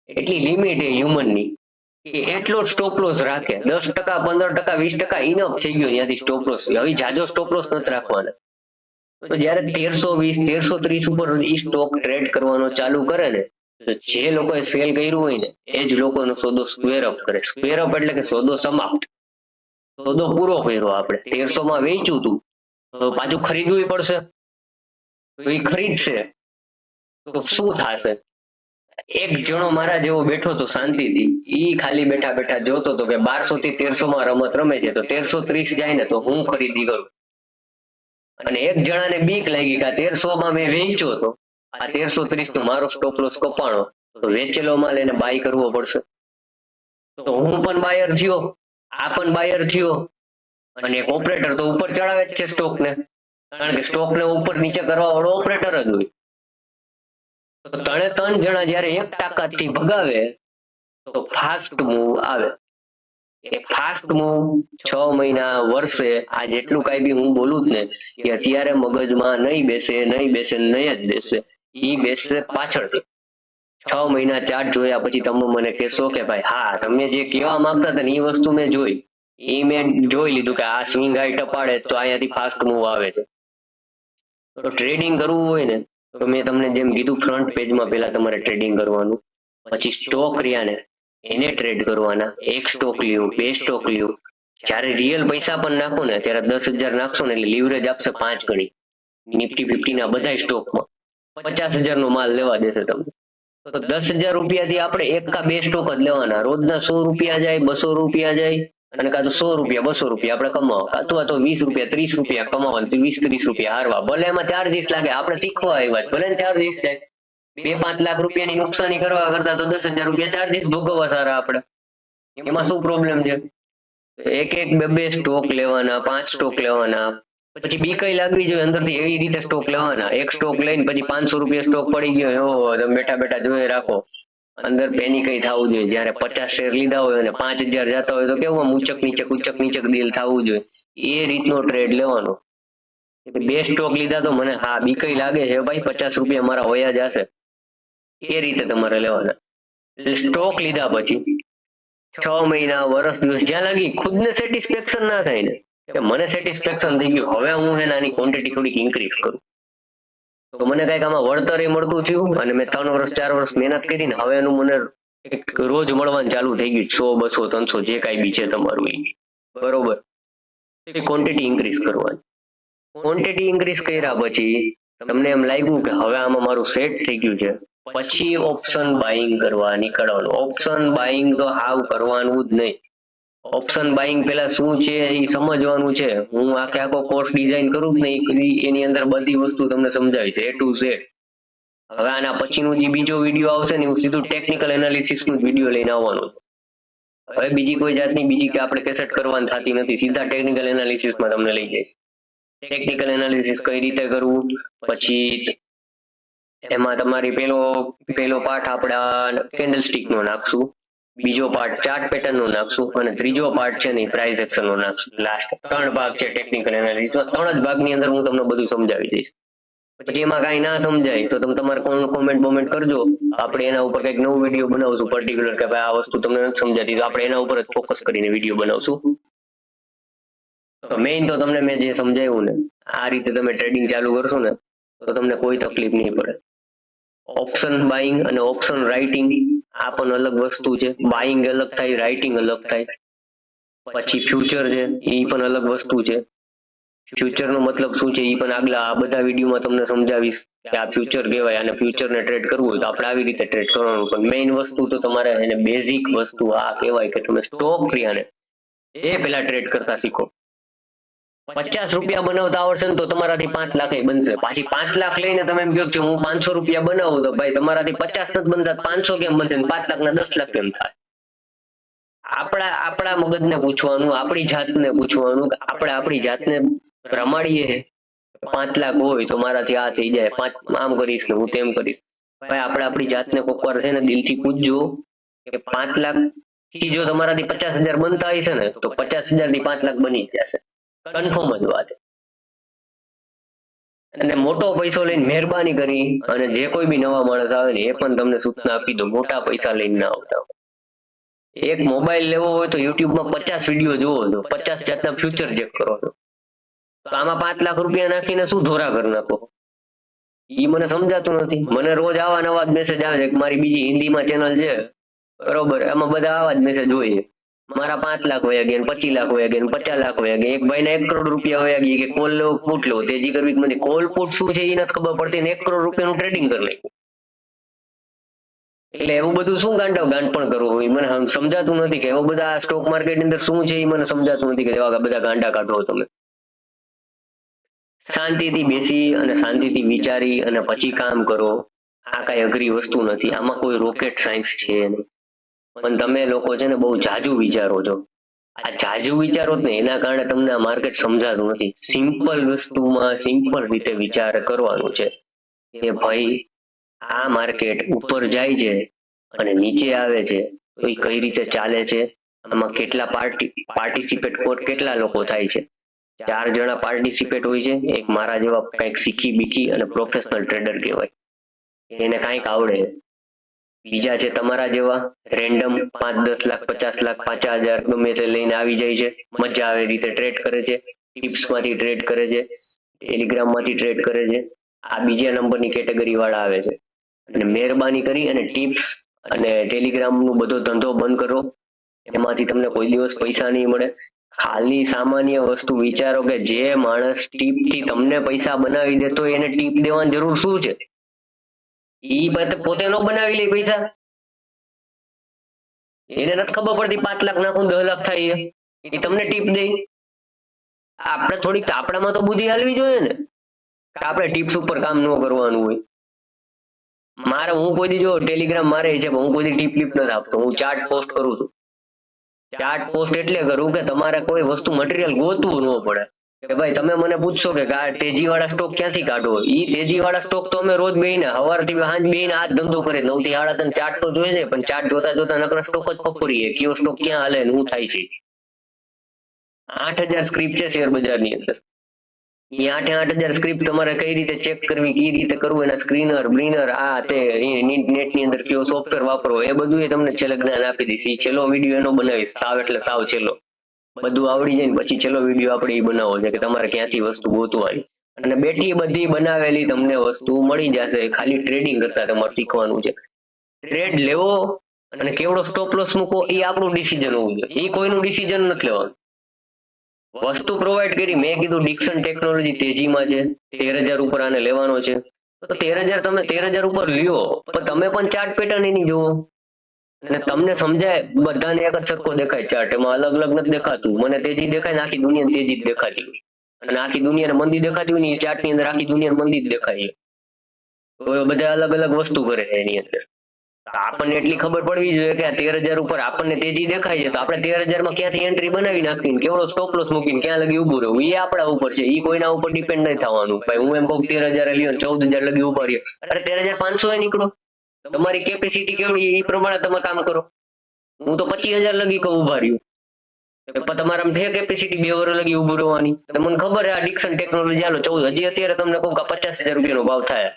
Speaker 1: એટલી લિમિટ એ હ્યુમનની કે એટલો સ્ટોપ લોસ રાખે. 10%, 15%, 20% ઇનફ થઈ ગયો ત્યાંથી સ્ટોપ લોસ. હવે જાજો સ્ટોપ લોસ નથી રાખવાના. તો જ્યારે 1320, 1330 ઉપર ઈ સ્ટોક ટ્રેડ કરવાનો ચાલુ કરે ને, તો જે લોકોએ સેલ કર્યું હોય ને એ જ લોકોનો સોદો સ્ક્વેર અપ કરે. સ્ક્વેર અપ એટલે કે સોદો સમાપ્ત, સોદો પૂરો કર્યો. આપણે 1300 માં વેચ્યું હતું તો પાછું ખરીદવું પડશે, તો એ ખરીદશે તો શું થશે? એક જણો મારા જેવો બેઠો તો શાંતિથી, ઈ ખાલી બેઠા બેઠા જોતો હતો કે 1200 થી 1300 માં રમત રમે છે, તો 1330 જાય ને તો હું ખરીદી કરું. અને એક જણાને બીક લાગી કે આ 1300 માં મેં વેચ્યો હતો, આ 1330 નો મારો સ્ટોપ લોસ કપાણો, તો વેચેલો માલ એને બાય કરવો પડશે. તો હું પણ બાયર થયો, આ પણ બાયર થયો, અને એક ઓપરેટર તો ઉપર ચડાવે જ છે સ્ટોક ને, કારણ કે સ્ટોક ને ઉપર નીચે કરવા વાળો ઓપરેટર જ હોય. તો ત્રણ જણા જયારે એક તાકાતથી ભગાવે તો ફાસ્ટ મૂવ આવે. એ ફાસ્ટ મૂવ 6 મહિના વર્ષે આ જેટલું કાંઈ બી હું બોલું જ ને એ અત્યારે મગજમાં નહીં બેસે, નહીં જ બેસે, ઈ બેસશે પાછળથી. 6 મહિના ચાર્ટ જોયા પછી તમે મને કહેશો કે ભાઈ હા તમે જે કહેવા માંગતા હતા ને એ વસ્તુ મેં જોઈ, એ મેં જોઈ લીધું કે આ સ્વિંગ હાઈ ટપાડે તો અહીંયાથી ફાસ્ટ મૂવ આવે છે. તો ટ્રેડિંગ કરવું હોય ને તો મેં તમને જેમ કીધું ફ્રન્ટ પેજમાં પહેલા તમારે ટ્રેડિંગ કરવાનું, પછી સ્ટોક રહ્યા ને એને ટ્રેડ કરવાના. એક સ્ટોક લ્યો, બે સ્ટોક લ્યો, જ્યારે રિયલ પૈસા પણ નાખો ને ત્યારે 10,000 નાખશો ને એટલે લીવરેજ આપશે 5 ગણી. નિફ્ટી 50 ના બધા સ્ટોકમાં 50,000 નો માલ લેવા દેશે તમને. તો 10,000 રૂપિયાથી આપણે એક કા બે સ્ટોક જ લેવાના. રોજના 100 રૂપિયા જાય, 200 રૂપિયા જાય, અને કાં તો 100 રૂપિયા 200 રૂપિયા આપણે કમાવા, અથવા તો 20 રૂપિયા 30 રૂપિયા કમાવા, 20-30 રૂપિયા હારવા. ભલે એમાં ચાર્જીસ લાગે, આપણે શીખવા આવ્યા ભલે ચાર્જીસ જાય. 2-5 લાખ રૂપિયાની નુકસાની કરવા કરતા તો 10,000 રૂપિયા ચાર્જીસ ભોગવવા સારા આપણે. એમાં શું પ્રોબ્લેમ છે? એક એક બે બે સ્ટોક લેવાના, 5 સ્ટોક લેવાના, પછી બી કઈ લાગવી જોઈએ અંદરથી એવી રીતે સ્ટોક લેવાના. એક સ્ટોક લઈને પછી 500 રૂપિયા સ્ટોક પડી ગયો એવો તમે બેઠા બેઠા જોઈ રાખો, અંદર પેનિક થવું જોઈએ. જયારે 50 શેર લીધા હોય અને 5,000 જતા હોય તો કેવું આમ ઊંચક નીચક દિલ થવું જોઈએ. એ રીતનો ટ્રેડ લેવાનો. બે સ્ટોક લીધા તો મને હા બી કઈ લાગે છે ભાઈ 50 રૂપિયા મારા વયા જશે, એ રીતે તમારે લેવાના. એટલે સ્ટોક લીધા પછી 6 મહિના, વર્ષ, દિવસ, જ્યાં લાગી ખુદને સેટિસ્ફેક્શન ના થાય ને કે મને સેટિસ્ફેક્શન થઈ ગયું, હવે હું હે આની ક્વોન્ટિટી થોડીક ઇન્ક્રીઝ કરું, તો મને કઈક આમાં વળતર મળતું થયું, અને મેં 3 વર્ષ 4 વર્ષ મહેનત કરીને હવે એનું મને રોજ મળવાનું ચાલુ થઈ ગયું. 100, 200, 300 જે કાંઈ બી છે તમારું એ બરોબર. ક્વોન્ટિટી ઇન્ક્રીઝ કરવાની. ક્વોન્ટિટી ઇન્ક્રીઝ કર્યા પછી તમને એમ લાગ્યું કે હવે આમાં મારું સેટ થઈ ગયું છે, પછી ઓપ્શન બાઇંગ કરવા નીકળવાનું. ઓપ્શન બાઇંગ તો હાવ કરવાનું જ નહીં. ઓપ્શન બાઇંગ પેલા શું છે એ સમજવાનું છે. હું આખો કોર્સ ડિઝાઇન કરું જ નહીં, એની અંદર બધી વસ્તુ તમને સમજાવી છે A to Z. હવે આના પછીનું જે બીજો વિડીયો આવશે ને હું સીધું ટેકનિકલ એનાલિસિસ નું વિડીયો લઈને આવવાનો છું. હવે બીજી કોઈ જાતની બીજી કે આપણે કેસેટ કરવાની થતી નથી, સીધા ટેકનિકલ એનાલિસિસમાં તમને લઈ જઈશ. ટેકનિકલ એનાલિસિસ કઈ રીતે કરવું, પછી એમાં તમારી પેલો પાર્ટ આપણે કેન્ડલસ્ટિક નો નાખશું, બીજો પાર્ટ ચાર્ટ પેટર્ન નો નાખશું, અને ત્રીજો પાર્ટ છે ને પ્રાઇસ એક્શન નો નાખશું. લાસ્ટ 3 ભાગ છે ટેકનિકલ એનાલિસિસમાં. 3 જ ભાગની અંદર હું તમને બધું સમજાવી દઈશ. પછી એમાં કાંઈ ના સમજાય તો તમે તમારે કોમેન્ટ કરજો, આપણે એના ઉપર કંઈક નવું વિડીયો બનાવશું પર્ટિક્યુલર કે ભાઈ આ વસ્તુ તમને નથી સમજાતી, તો આપણે એના ઉપર જ ફોકસ કરીને વિડીયો બનાવશું. તો મેઇન તો તમને મેં જે સમજાવ્યું ને આ રીતે તમે ટ્રેડિંગ ચાલુ કરશો ને તો તમને કોઈ તકલીફ નહીં પડે. ઓપ્શન બાઇંગ અને ઓપ્શન રાઇટિંગ આ પણ અલગ વસ્તુ છે. બાઇંગ અલગ થાય, રાઇટિંગ અલગ થાય. પછી ફ્યુચર છે એ પણ અલગ વસ્તુ છે. ફ્યુચર નો મતલબ શું છે એ પણ આગલા આ બધા વિડીયોમાં તમને સમજાવીશ કે આ ફ્યુચર કહેવાય, અને ફ્યુચર ને ટ્રેડ કરવું હોય તો આપણે આવી રીતે ટ્રેડ કરવાનું. પણ મેઇન વસ્તુ તો તમારે એને બેઝિક વસ્તુ આ કહેવાય કે તમે સ્ટોક ક્રિયાને એ પેલા ટ્રેડ કરતા શીખો. 50 રૂપિયા બનાવતા આવડશે ને તો તમારાથી 5 લાખ બનશે. પાછી 5 લાખ લઈને તમે એમ કહો કે હું 500 રૂપિયા બનાવું, તો ભાઈ તમારાથી 50 નથી બનતા, 500 કેમ બનશે, 5 લાખ ના 10 લાખ કેમ થાય? આપણા મગજને પૂછવાનું, આપણી જાતને પૂછવાનું કે આપણે આપણી જાતને રમાડીએ. 5 લાખ હોય તો મારાથી આ થઈ જાય, 5 આમ કરીશ ને હું તેમ કરીશ. ભાઈ આપણે આપણી જાતને કોક વાર છે ને દિલથી પૂછજો કે 5 લાખ થી જો તમારાથી 50,000 બનતા હશે ને તો 50,000 થી 5 લાખ બની જશે, કન્ફર્મ જ વાત. અને મોટો પૈસો લઈને મહેરબાની કરી અને જે કોઈ બી નવા માણસ આવે ને એ પણ તમને સૂચના આપી દો, મોટા પૈસા લઈને ના આવતા. એક મોબાઈલ લેવો હોય તો યુટ્યુબમાં 50 વિડીયો જોવો છો, 50 જાતના ફ્યુચર ચેક કરો છો, તો આમાં 5 લાખ રૂપિયા નાખીને શું ધોરા કરી નાખો? એ મને સમજાતું નથી. મને રોજ આવા નવા મેસેજ આવે છે. મારી બીજી હિન્દીમાં ચેનલ છે બરોબર, એમાં બધા આવા જ મેસેજ હોય છે. મારા 5 લાખ વયા ગયા, 25 લાખ વયા ગયા, 50 લાખ વયા ગયા. એક ભાઈને 1 કરોડ રૂપિયા વયા ગયા કે કોલ લેવો પુટ લેવો, તેજી કરવી નથી. કોલ પુટ શું છે એ નથી ખબર પડતી ને 1 કરોડ રૂપિયાનું ટ્રેડિંગ કરી નાખ્યું. એટલે એવું બધું શું ગાંડપણ કરવું હોય મને સમજાતું નથી કે એવું બધા સ્ટોક માર્કેટ ની અંદર શું છે એ મને સમજાતું નથી કે એવા બધા ગાંડા કાઢો તમે. શાંતિથી બેસી અને શાંતિથી વિચારી અને પછી કામ કરો. આ કઈ અઘરી વસ્તુ નથી, આમાં કોઈ રોકેટ સાયન્સ છે નહીં. પણ તમે લોકો છે ને બહુ જાજુ વિચારો છો. આ જાજુ વિચારો જ ને એના કારણે તમને આ માર્કેટ સમજાતું નથી. સિમ્પલ વસ્તુમાં સિમ્પલ રીતે વિચાર કરવાનું છે કે ભાઈ આ માર્કેટ ઉપર જાય છે અને નીચે આવે છે તો એ કઈ રીતે ચાલે છે, આમાં કેટલા પાર્ટિસિપેટ કેટલા લોકો થાય છે. 4 જણા પાર્ટિસિપેટ હોય છે, એક મારા જેવા કંઈક શીખી બીખી અને પ્રોફેશનલ ટ્રેડર કહેવાય, એને કાંઈક આવડે. બીજા છે તમારા જેવા રેન્ડમ 5-10 લાખ 50 લાખ 50,000 ગમે તે લઈને આવી જાય છે, મજા આવે રીતે ટ્રેડ કરે છે, ટિપ્સ માંથી ટ્રેડ કરે છે, ટેલિગ્રામ માંથી ટ્રેડ કરે છે. આ બીજા નંબરની કેટેગરી વાળા આવે છે. અને મહેરબાની કરી અને ટિપ્સ અને ટેલિગ્રામ નું બધો ધંધો બંધ કરો. એમાંથી તમને કોઈ દિવસ પૈસા નહીં મળે. ખાલી સામાન્ય વસ્તુ વિચારો કે જે માણસ ટીપ થી તમને પૈસા બનાવી દેતો એને ટીપ દેવાની જરૂર શું છે? ઈ પોતે નો બનાવી લે પૈસા, એને નથી ખબર પડતી 5 લાખ નાખું 10 લાખ થાય એ તમને ટીપ દે. આપણે થોડીક આપણામાં તો બુદ્ધિ હાલવી જોઈએ ને કે આપણે ટિપ્સ ઉપર કામ ન કરવાનું હોય. મારે હું કોઈ દી જો ટેલિગ્રામ મારે છે પણ હું કોઈ દી ટીપ નથી આપતો. હું ચાર્ટ પોસ્ટ કરું છું. ચાર્ટ પોસ્ટ એટલે કરું કે તમારે કોઈ વસ્તુ મટીરિયલ ગોતવું ન પડે કે ભાઈ તમે મને પૂછશો કે આ તેજી વાળા સ્ટોક ક્યાંથી કાઢવો, ઈ તેજી વાળા સ્ટોક તો અમે રોજ બેહીને સવારથી સાંજ બેહીને આ જ ધંધો કરે 9 થી 3:30 ચાર્ટ તો જોઈએ છે, પણ ચાર્ટ જોતા જોતા નકરા સ્ટોક જ ફફરીએ કયો સ્ટોક ક્યાં હાલે ને શું થાય છે. 8,000 સ્ક્રિપ્ટ છે શેર બજારની અંદર. એ 8,000 સ્ક્રિપ્ટ તમારે કઈ રીતે ચેક કરવી, કઈ રીતે કરવું, એના સ્ક્રીનર બ્રીનર આ તે નેટ ની અંદર કયો સોફ્ટવેર વાપરો એ બધું એ તમને છેલ્લે જ્ઞાન આપી દઈશ. એ છેલ્લો વિડીયો એનો બનાવીશ, સાવ એટલે સાવ છેલ્લો. બધું આવડી જાય ને પછી છેલ્લો વિડીયો આપણે એ બનાવવો છે કે તમારે ક્યાંથી વસ્તુ ગોતવાની. અને બેઠી બધી બનાવેલી તમને વસ્તુ મળી જશે. ખાલી ટ્રેડિંગ કરતા તમારે શીખવાનું છે. ટ્રેડ લેવો અને કેવડો સ્ટોપ લોસ મૂકો એ આપણું ડિસિઝન હોવું જોઈએ, એ કોઈનું ડિસિઝન નથી લેવાનું. વસ્તુ પ્રોવાઈડ કરી, મેં કીધું ડિક્સન ટેકનોલોજી તેજીમાં છે, 13,000 ઉપર આને લેવાનો છે તો 13,000 તમે 13,000 ઉપર લ્યો, પણ તમે પણ ચાર્ટ પેટર્ન એની જુઓ અને તમને સમજાય. બધાને એક જ સરખો દેખાય ચાર્ટ, એમાં અલગ અલગ નથી દેખાતું. મને તેજી દેખાય ને આખી દુનિયા તેજી જ દેખાતી હોય, અને આખી દુનિયાને મંદી દેખાતી હોય ને એ ચાર્ટ ની અંદર આખી દુનિયાને મંદી જ દેખાય. તો બધા અલગ અલગ વસ્તુ કરે છે એની અંદર. આપણને એટલી ખબર પડવી જોઈએ કે 13,000 ઉપર આપણને તેજી દેખાય છે તો આપણે 13,000 માં ક્યાંથી એન્ટ્રી બનાવી નાખવી, કેવડો સ્ટોપ લોસ મૂકીને ક્યાં લગી ઉભું રહેવું એ આપણા ઉપર છે. એ કોઈના ઉપર ડિપેન્ડ નહીં થવાનું. ભાઈ હું એમ કહું 13,000 લ્યો 14,000 લગી ઉભા રહ્યો, અરે 13,500 એ નીકળો. તમારી કેપેસિટી કેવડી એ પ્રમાણે તમે કામ કરો. હું તો 25,000 લગી કહું ઉભા રહ્યું, તમારા છે કેપેસિટી 2 વર્ષ લગી ઉભું રહેવાની. મને ખબર છે આ ડિક્સન ટેકનોલોજી હાલો 14 હજી અત્યારે તમને કહું કે 50,000 રૂપિયાનો ભાવ થાય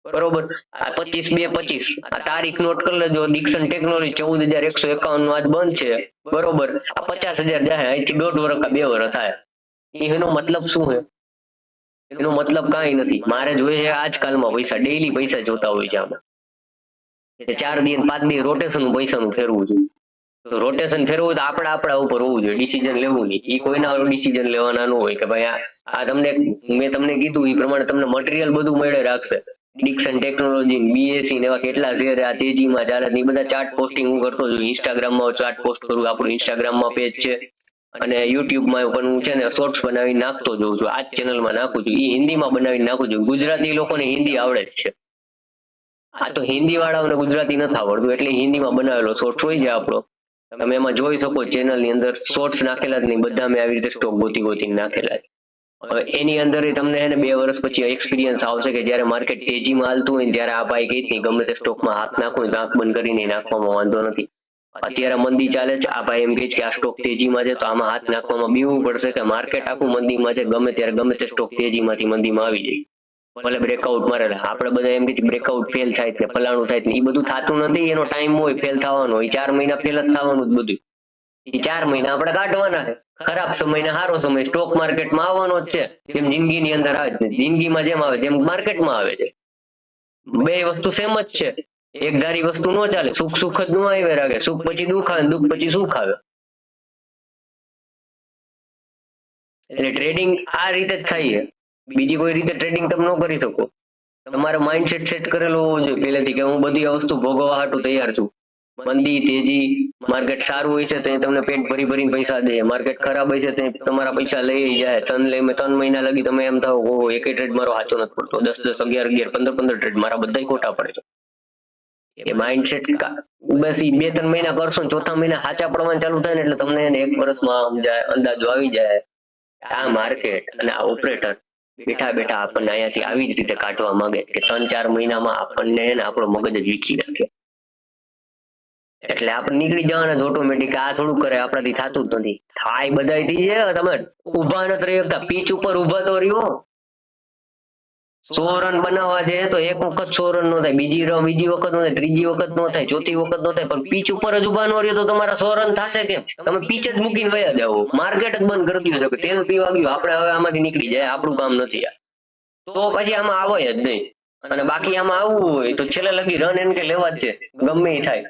Speaker 1: બરોબર. આ 25/2/25 આ તારીખ નોટ કરી લેજો. ડિક્સન ટેકનોલોજી 14,151 નો આજ બંધ છે બરોબર. આ 50,000 જાય અહીંથી 1.5 વર્ષ કે 2 વર્ષ થાય. એનો મતલબ શું છે? એનો મતલબ કાંઈ નથી. મારે જોઈએ છે આજકાલમાં પૈસા, ડેઈલી પૈસા જોતા હોય છે આમાં. 4 દી 5 દી રોટેશન પૈસાનું ફેરવું જોઈએ. તો રોટેશન ફેરવું તો આપણા ઉપર હોવું જોઈએ, ડિસિઝન લેવું નહીં. એ કોઈના ડિસિઝન લેવાના ન હોય કે ભાઈ આ તમને મેં તમને કીધું એ પ્રમાણે તમને મટીરિયલ બધું મળે રાખશે. ડિક્સન ટેકનોલોજી, બીએસસી ને એવા કેટલા શેર આ તેજીમાં ચાલે એ બધા ચાર્ટ પોસ્ટિંગ હું કરતો છું. ઇન્સ્ટાગ્રામમાં ચાર્ટ પોસ્ટ કરું, આપણું ઇન્સ્ટાગ્રામમાં પેજ છે અને યુટ્યુબમાં પણ હું છે ને શોર્ટ્સ બનાવી નાખતો જોઉં છું. આ જ ચેનલમાં નાખું છું. એ હિન્દીમાં બનાવી નાખું છું. ગુજરાતી લોકોને હિન્દી આવડે જ છે. આ તો હિન્દી વાળાઓને ગુજરાતી નથી આવડતું એટલે હિન્દીમાં બનાવેલો શોર્ટ્સ હોય છે આપણો. તમે એમાં જોઈ શકો ચેનલ ની અંદર શોર્ટ્સ નાખેલા જ નહીં, બધા મેં આવી રીતે સ્ટોક ગોતી નાખેલા છે. એની અંદર તમને એને 2 વર્ષ પછી એક્સપિરિયન્સ આવશે કે જ્યારે માર્કેટ તેજીમાં હાલતું હોય ને ત્યારે આ ભાઈ કઈ નહીં ગમે તે સ્ટોકમાં હાથ નાખો ને આંખ બંધ કરીને નાખવામાં વાંધો નથી. અત્યારે મંદી ચાલે છે, આ ભાઈ એમ કહે છે કે આ સ્ટોક તેજીમાં છે તો આમાં હાથ નાખવામાં બીવું પડશે કે માર્કેટ આખું મંદીમાં છે, ગમે ત્યારે ગમે તે સ્ટોક તેજીમાંથી મંદીમાં આવી જાય. ભલે બ્રેકઆઉટ મારેલા આપણે બધા એમ કે બ્રેકઆઉટ ફેલ થાય ને ફલાણું થાય ને એ બધું થતું નથી. એનો ટાઈમ હોય ફેલ થવાનો, એ 4 મહિના ફેલ જ થવાનું જ બધું. એ 4 મહિના આપણે કાઢવાના છે. ખરાબ સમય ને સારો સમય સ્ટોક માર્કેટમાં આવવાનો જ છે. જેમ જિંદગીની અંદર આવે છે, જિંદગીમાં જેમ આવે જેમ માર્કેટમાં આવે છે. બે વસ્તુ સેમ જ છે. એક ધારી વસ્તુ ન ચાલે. સુખ સુખ જ ન આવે રાખે, સુખ પછી દુઃખ આવે, દુઃખ પછી સુખ આવે. એટલે ટ્રેડિંગ આ રીતે જ થાય છે. બીજી કોઈ રીતે ટ્રેડિંગ તમે ન કરી શકો. તમારે માઇન્ડસેટ સેટ કરેલો હોવો જોઈએ પહેલેથી કે હું બધી આ વસ્તુ ભોગવવા હાટુ તૈયાર છું. મંદી તેજી, માર્કેટ સારું હોય છે તો એ તમને પેટ ભરી ભરીને પૈસા દે, માર્કેટ ખરાબ હોય છે તો એ તમારા પૈસા લઈ જાય. 3 મહિના લગી તમે એમ થાવ ઓહો એકે ટ્રેડ મારો સાચો નથી પડતો, 10-10, 11-11, 15-15 ટ્રેડ મારા બધા ખોટા પડે છે. એ માઇન્ડસેટ બસ ઈ 2-3 મહિના કરશો ને ચોથા મહિના સાચા પડવાનું ચાલુ થાય ને એટલે તમને એને 1 વર્ષમાં સમજાય અંદાજો આવી જાય. આ માર્કેટ અને આ ઓપરેટર બેઠા બેઠા આપણને અહીંયાથી આવી જ રીતે કાઢવા માંગે છે કે 3-4 મહિનામાં આપણને એને આપણો મગજ જ વીખી નાખે. એટલે આપણે નીકળી જવાના જ ઓટોમેટિક. આ થોડું કરે આપણાથી થતું જ નથી. થાય બધાયથી છે. તમે ઊભા નથી રહી શકતા, પીચ ઉપર ઊભા તો રહ્યો. 100 રન બનાવવા છે તો એક વખત 100 રન નો થાય, બીજી વખત નો થાય, ત્રીજી વખત નો થાય, ચોથી વખત નો થાય, પણ પીચ ઉપર જ ઊભા નો રહ્યો તો તમારા 100 રન થશે કેમ? તમે પીચ જ મૂકીને વયા જાઓ, માર્કેટ જ બંધ કરી દીધું કે તેલ પીવા ગયું આપણે હવે આમાંથી નીકળી જાય, આપણું કામ નથી આ. તો પછી આમાં આવે જ નહીં. અને બાકી આમાં આવવું હોય તો છેલ્લે લગી રન એમ કે લેવા જ છે, ગમે એ થાય.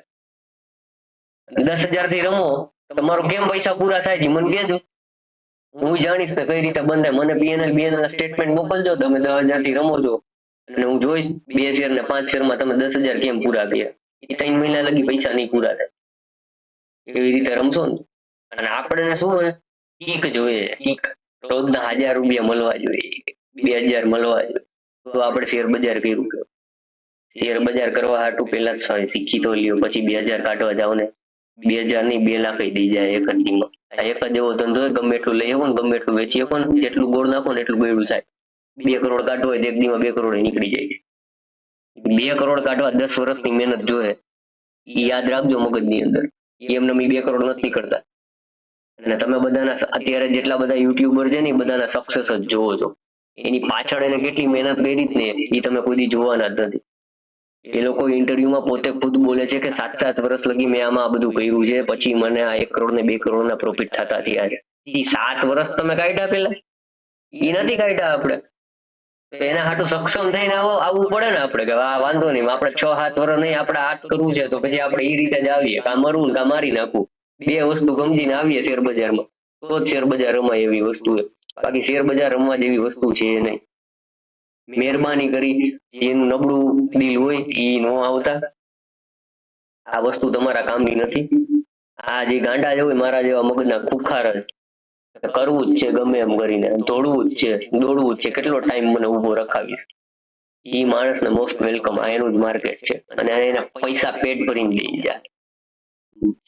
Speaker 1: 10,000 થી રમો, તમારો કેમ પૈસા પૂરા થાય છે મને કહેજો, હું જાણીશ ને કઈ રીતે બંધ થાય. મને PNL BNL ના સ્ટેટમેન્ટ મોકલજો, તમે 10,000 થી રમો છો અને હું જોઈશ 2 શેર ને 5 શેરમાં તમે 10,000 કેમ પૂરા કર્યા. એ 3 મહિના લગી પૈસા નહીં પૂરા થાય. એવી રીતે રમશો ને. અને આપણે શું હોય કિક જોઈએ, કિક રોજના 1,000 રૂપિયા મળવા જોઈએ, 2,000 મળવા જોઈએ તો આપણે શેર બજાર કર્યું. શેર બજાર કરવા હાટું પહેલા જ શીખી તો લ્યો, પછી 2,000 કાઢવા જાવ ને 2,000 નહીં 2 લાખ દઈ જાય એક જ દીમાં. એક જ એવો ધંધો હોય, ગમે એટલું લઈ શકો ને ગમે એટલું વેચી શકો ને, જેટલું ગોળ નાખો ને એટલું બેડું થાય. 2 કરોડ કાઢવો હોય તો એક દીમાં 2 કરોડ નીકળી જાય. 2 કરોડ કાઢવા 10 વર્ષની મહેનત જોઈએ, એ યાદ રાખજો મગજની અંદર. એમને 2 કરોડ નથી નીકળતા. અને તમે બધાના અત્યારે જેટલા બધા યુટ્યુબર છે ને એ બધાના સક્સેસ જ જોવો છો. એની પાછળ એને કેટલી મહેનત કરી ને એ તમે કોઈ દી જોવાના જ નથી. એ લોકો ઇન્ટરવ્યુમાં પોતે ખુદ બોલે છે કે 7-7 વર્ષ લગી મેં આમાં આ બધું કર્યું છે, પછી મને આ 1 કરોડ ને 2 કરોડ ના પ્રોફિટ થતા થયા છે. એ 7 વર્ષ તમે કાઢ્યા પેલા? એ નથી કાઢ્યા આપણે. એના હાટું સક્ષમ થઈને આવવું પડે ને આપણે કે આ વાંધો નહીં, આપણે 6-7 વર્ષ નહીં, આપણે 8 કરવું છે તો પછી આપણે એ રીતે જ આવીએ, કા મરવું કા મારી નાખવું. 2 વસ્તુ સમજીને આવીએ શેર બજારમાં તો જ શેર બજાર રમાય એવી વસ્તુ છે. બાકી શેર બજાર રમવા જેવી વસ્તુ છે નહીં. મહેરબાની કરી જેનું નબળું દિલ હોય એ નો આવતા. આ વસ્તુ તમારા કામની નથી. આ જે ગાંડા જેવું હોય મારા જેવા મગજના ખુખાર જ કરવું જ છે, ગમે એમ કરીને દોડવું જ છે, દોડવું જ છે. કેટલો ટાઈમ મને ઊભો રખાવીશ? એ માણસને મોસ્ટ વેલકમ. આ એનું જ માર્કેટ છે અને એના પૈસા પેટ ભરીને લઈ જાય.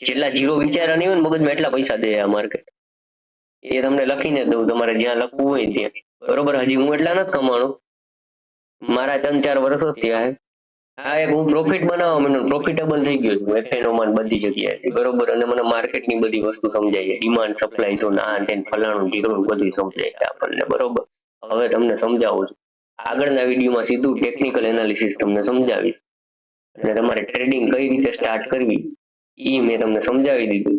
Speaker 1: જેટલા જીરો વિચારા નહીં હોય ને મગજમાં એટલા પૈસા દે આ માર્કેટ. એ તમને લખીને દઉં, તમારે જ્યાં લખવું હોય ત્યાં. બરોબર, હજી હું એટલા નથી કમાણો, મારા 3-4 વર્ષ જ થયા. હા, એક હું પ્રોફિટ બનાવવા માંડ્યો, પ્રોફિટેબલ થઈ ગયો છું એફએનઓમાં બધી જગ્યાએ. બરોબર, અને મને માર્કેટની બધી વસ્તુ સમજાય છે, ડિમાન્ડ સપ્લાય શું ના તેન ફલાણું ઢીકણું બધું સમજાય છે આપણને. બરોબર, હવે તમને સમજાવું છું. આગળના વિડીયોમાં સીધું ટેકનિકલ એનાલિસિસ તમને સમજાવીશ અને તમારે ટ્રેડિંગ કઈ રીતે સ્ટાર્ટ કરવી એ મેં તમને સમજાવી દીધું.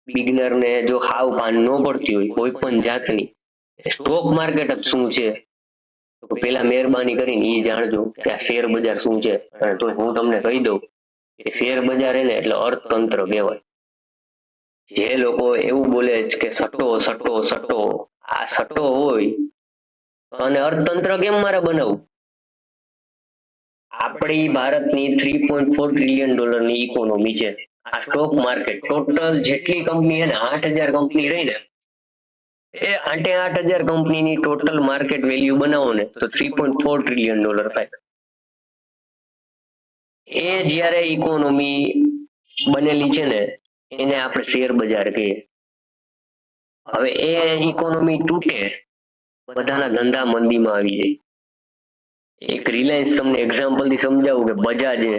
Speaker 1: બિગનરને જો હાવ ભાન ન પડતી હોય કોઈ પણ જાતની સ્ટોક માર્કેટ જ શું છે તો પેલા મહેરબાની કરીને એ જાણજો કે આ શેર બજાર શું છે. અને તો હું તમને કહી દઉં કે શેર બજાર એને એટલે અર્થતંત્ર કહેવાય. જે લોકો એવું બોલે છે કે સટ્ટો સટ્ટો સટ્ટો, આ સટ્ટો હોય અને અર્થતંત્ર કેમ મારે બનાવવું? આપણી ભારતની $3.4 ટ્રિલિયન ની ઇકોનોમી છે. આ સ્ટોક માર્કેટ ટોટલ જેટલી કંપની છે ને 8,000 કંપની રહી ને એ 8,000 કંપનીની ટોટલ માર્કેટ વેલ્યુ બનાવો ને તો $3.4 ટ્રિલિયન થાય. એ જ્યારે ઇકોનોમી બનેલી છે ને એને આપણે શેર બજાર કહીએ. હવે એ ઇકોનોમી તૂટે, બધાના ધંધા મંદીમાં આવી જાય. એક રિલાયન્સ તમને એક્ઝામ્પલ થી સમજાવું કે બજાજ છે,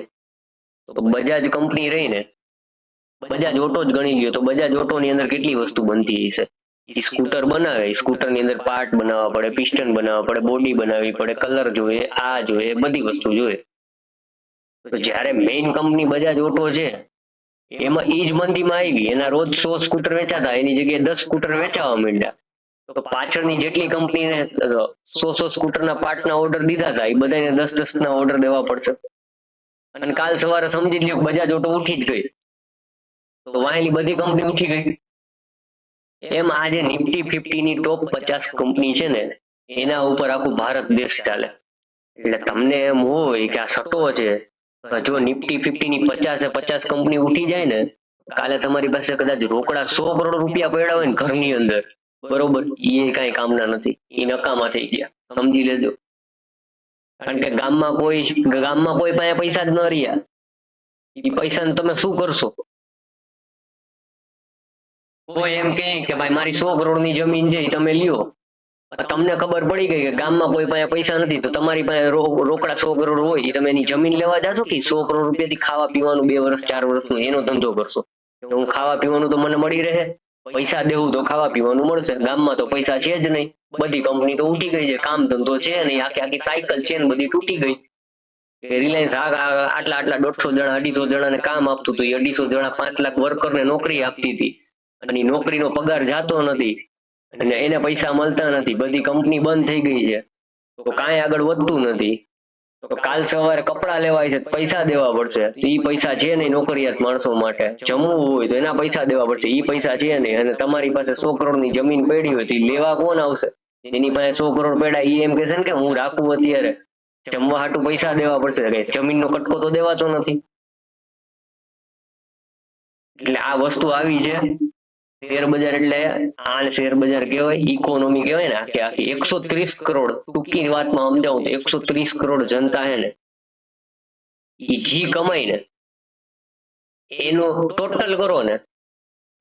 Speaker 1: તો બજાજ કંપની રહી ને, બજાજ ઓટો જ ગણી લ્યો તો બજાજ ઓટો ની અંદર કેટલી વસ્તુ બનતી હશે. એ સ્કૂટર બનાવે, સ્કૂટર ની અંદર પાર્ટ બનાવવા પડે, પિસ્ટન બનાવવા પડે, બોડી બનાવવી પડે, કલર જોઈએ, આ જોઈએ, બધી વસ્તુ જોઈએ. તો જ્યારે મેઇન કંપની બજાજ ઓટો છે એમાં ઈ જ મંદીમાં આવી, એના રોજ 100 સ્કૂટર વેચાતા એની જગ્યાએ 10 સ્કૂટર વેચાવા માંડ્યા. તો પાછળની જેટલી કંપનીને 100 સ્કૂટરના પાર્ટના ઓર્ડર દીધા હતા એ બધાને 10 ના ઓર્ડર દેવા પડશે. અને કાલ સવારે સમજી લ્યો બજાજ ઓટો ઉઠી જ ગઈ તો વાયેલી બધી કંપની ઉઠી ગઈ. એમ આજે નિફ્ટી 50 ની ટોપ 50 કંપની છે ને એના ઉપર આખું ભારત દેશ ચાલે. એટલે તમને એમ હોય કે આ સટ્ટો છે, જો નિફ્ટી 50 ની 50 કંપની ઉઠી જાય ને, કાલે તમારી પાસે કદાચ રોકડા 100 કરોડ રૂપિયા પડ્યા હોય ને ઘરની અંદર, બરોબર, એ કઈ કામના નથી, એ નકામા થઈ ગયા, સમજી લેજો. કારણ કે ગામમાં કોઈ પાસે પૈસા જ ન રહ્યા, એ પૈસાને તમે શું કરશો? કોઈ એમ કે ભાઈ મારી 100 કરોડની જમીન છે, તમે લ્યો. તમને ખબર પડી ગઈ કે ગામમાં કોઈ પાસે પૈસા નથી, તો તમારી પાસે રોકડા 100 કરોડ હોય, એ તમે એની જમીન લેવા જાશો કે 100 કરોડ રૂપિયાથી ખાવા પીવાનું 2 વર્ષ 4 વર્ષનું એનો ધંધો કરશો? હું ખાવા પીવાનું તો મને મળી રહે, પૈસા દેવું તો ખાવા પીવાનું મળશે. ગામમાં તો પૈસા છે જ નહીં, બધી કંપની તો ઉઠી ગઈ છે, કામ ધંધો છે નહીં, આખી સાયકલ છે ને બધી તૂટી ગઈ. રિલાયન્સ આટલા 150 જણા 250 જણાને કામ આપતું હતું, એ 250 જણા 5 લાખ વર્કરને નોકરી આપતી હતી, અને એ નોકરીનો પગાર જાતો નથી, અને એને પૈસા મળતા નથી, બધી કંપની બંધ થઈ ગઈ છે, તો કાંઈ આગળ વધતું નથી. તો કાલ સવારે કપડા લેવાય છે, પૈસા દેવા પડશે, તો એ પૈસા છે નહીં નોકરિયાત માણસો માટે. જમવું હોય તો એના પૈસા દેવા પડશે, એ પૈસા છે નહીં. અને તમારી પાસે 100 કરોડની જમીન પડી હોય તો એ લેવા કોણ આવશે? એની પાસે 100 કરોડ પડ્યા, એ એમ કહેશે ને કે હું રાખું, અત્યારે જમવા હાટું પૈસા દેવા પડશે, જમીનનો કટકો તો દેવાતો નથી. એટલે આ વસ્તુ આવી છે. શેર બજાર એટલે આ શેર બજાર કહેવાય, ઇકોનોમી કહેવાય ને, આખી 130 કરોડ, ટૂંકી વાતમાં સમજાવું તો 130 કરોડ જનતા હે ને, એ જી કમાય ને એનું ટોટલ કરો ને,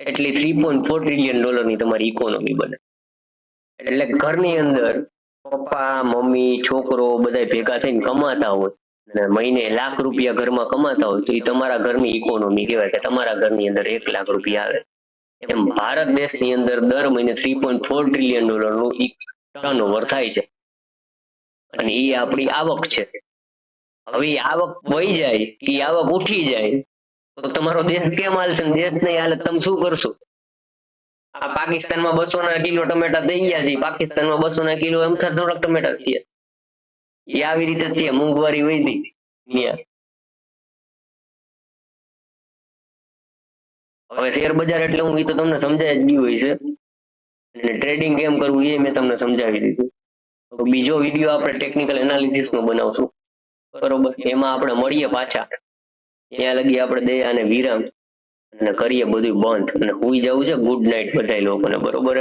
Speaker 1: એટલી $3.4 ટ્રિલિયન તમારી ઇકોનોમી બને. એટલે ઘરની અંદર પપ્પા મમ્મી છોકરો બધા ભેગા થઈને કમાતા હોય, અને મહિને લાખ રૂપિયા ઘરમાં કમાતા હોય, તો એ તમારા ઘરની ઇકોનોમી કહેવાય, કે તમારા ઘરની અંદર 1 લાખ રૂપિયા આવે. એમ ભારત દેશની અંદર દર મહિને $3.4 ટ્રિલિયન નું ટર્નઓવર થાય છે, અને એ આપણી આવક છે. હવે એ આવક વહી જાય, એ આવક ઉઠી જાય, તો તમારો દેશ કેમ હાલશે? દેશ નહીં હાલે, તમે શું કરશો? આ પાકિસ્તાનમાં 200 કિલો ટમેટા થઈ ગયા છે, પાકિસ્તાનમાં 200 કિલો એમ થોડાક ટમેટા છે, એ આવી રીતે છે, મોંઘવારી વધી ત્યાં. હવે શેર બજાર એટલે હું, એ તો તમને સમજાય જ ગયું હોય છે, અને ટ્રેડિંગ કેમ કરવું એ મેં તમને સમજાવી દીધું. તો બીજો વિડીયો આપણે ટેકનિકલ એનાલિસિસ નો બનાવશું, બરોબર? એમાં આપણે મળીએ પાછા, ત્યાં લગી આપણે દે અને વિરામ, અને કરીએ બધું બંધ, અને હુઈ જવું છે. ગુડ નાઇટ બધા લોકોને, બરોબર?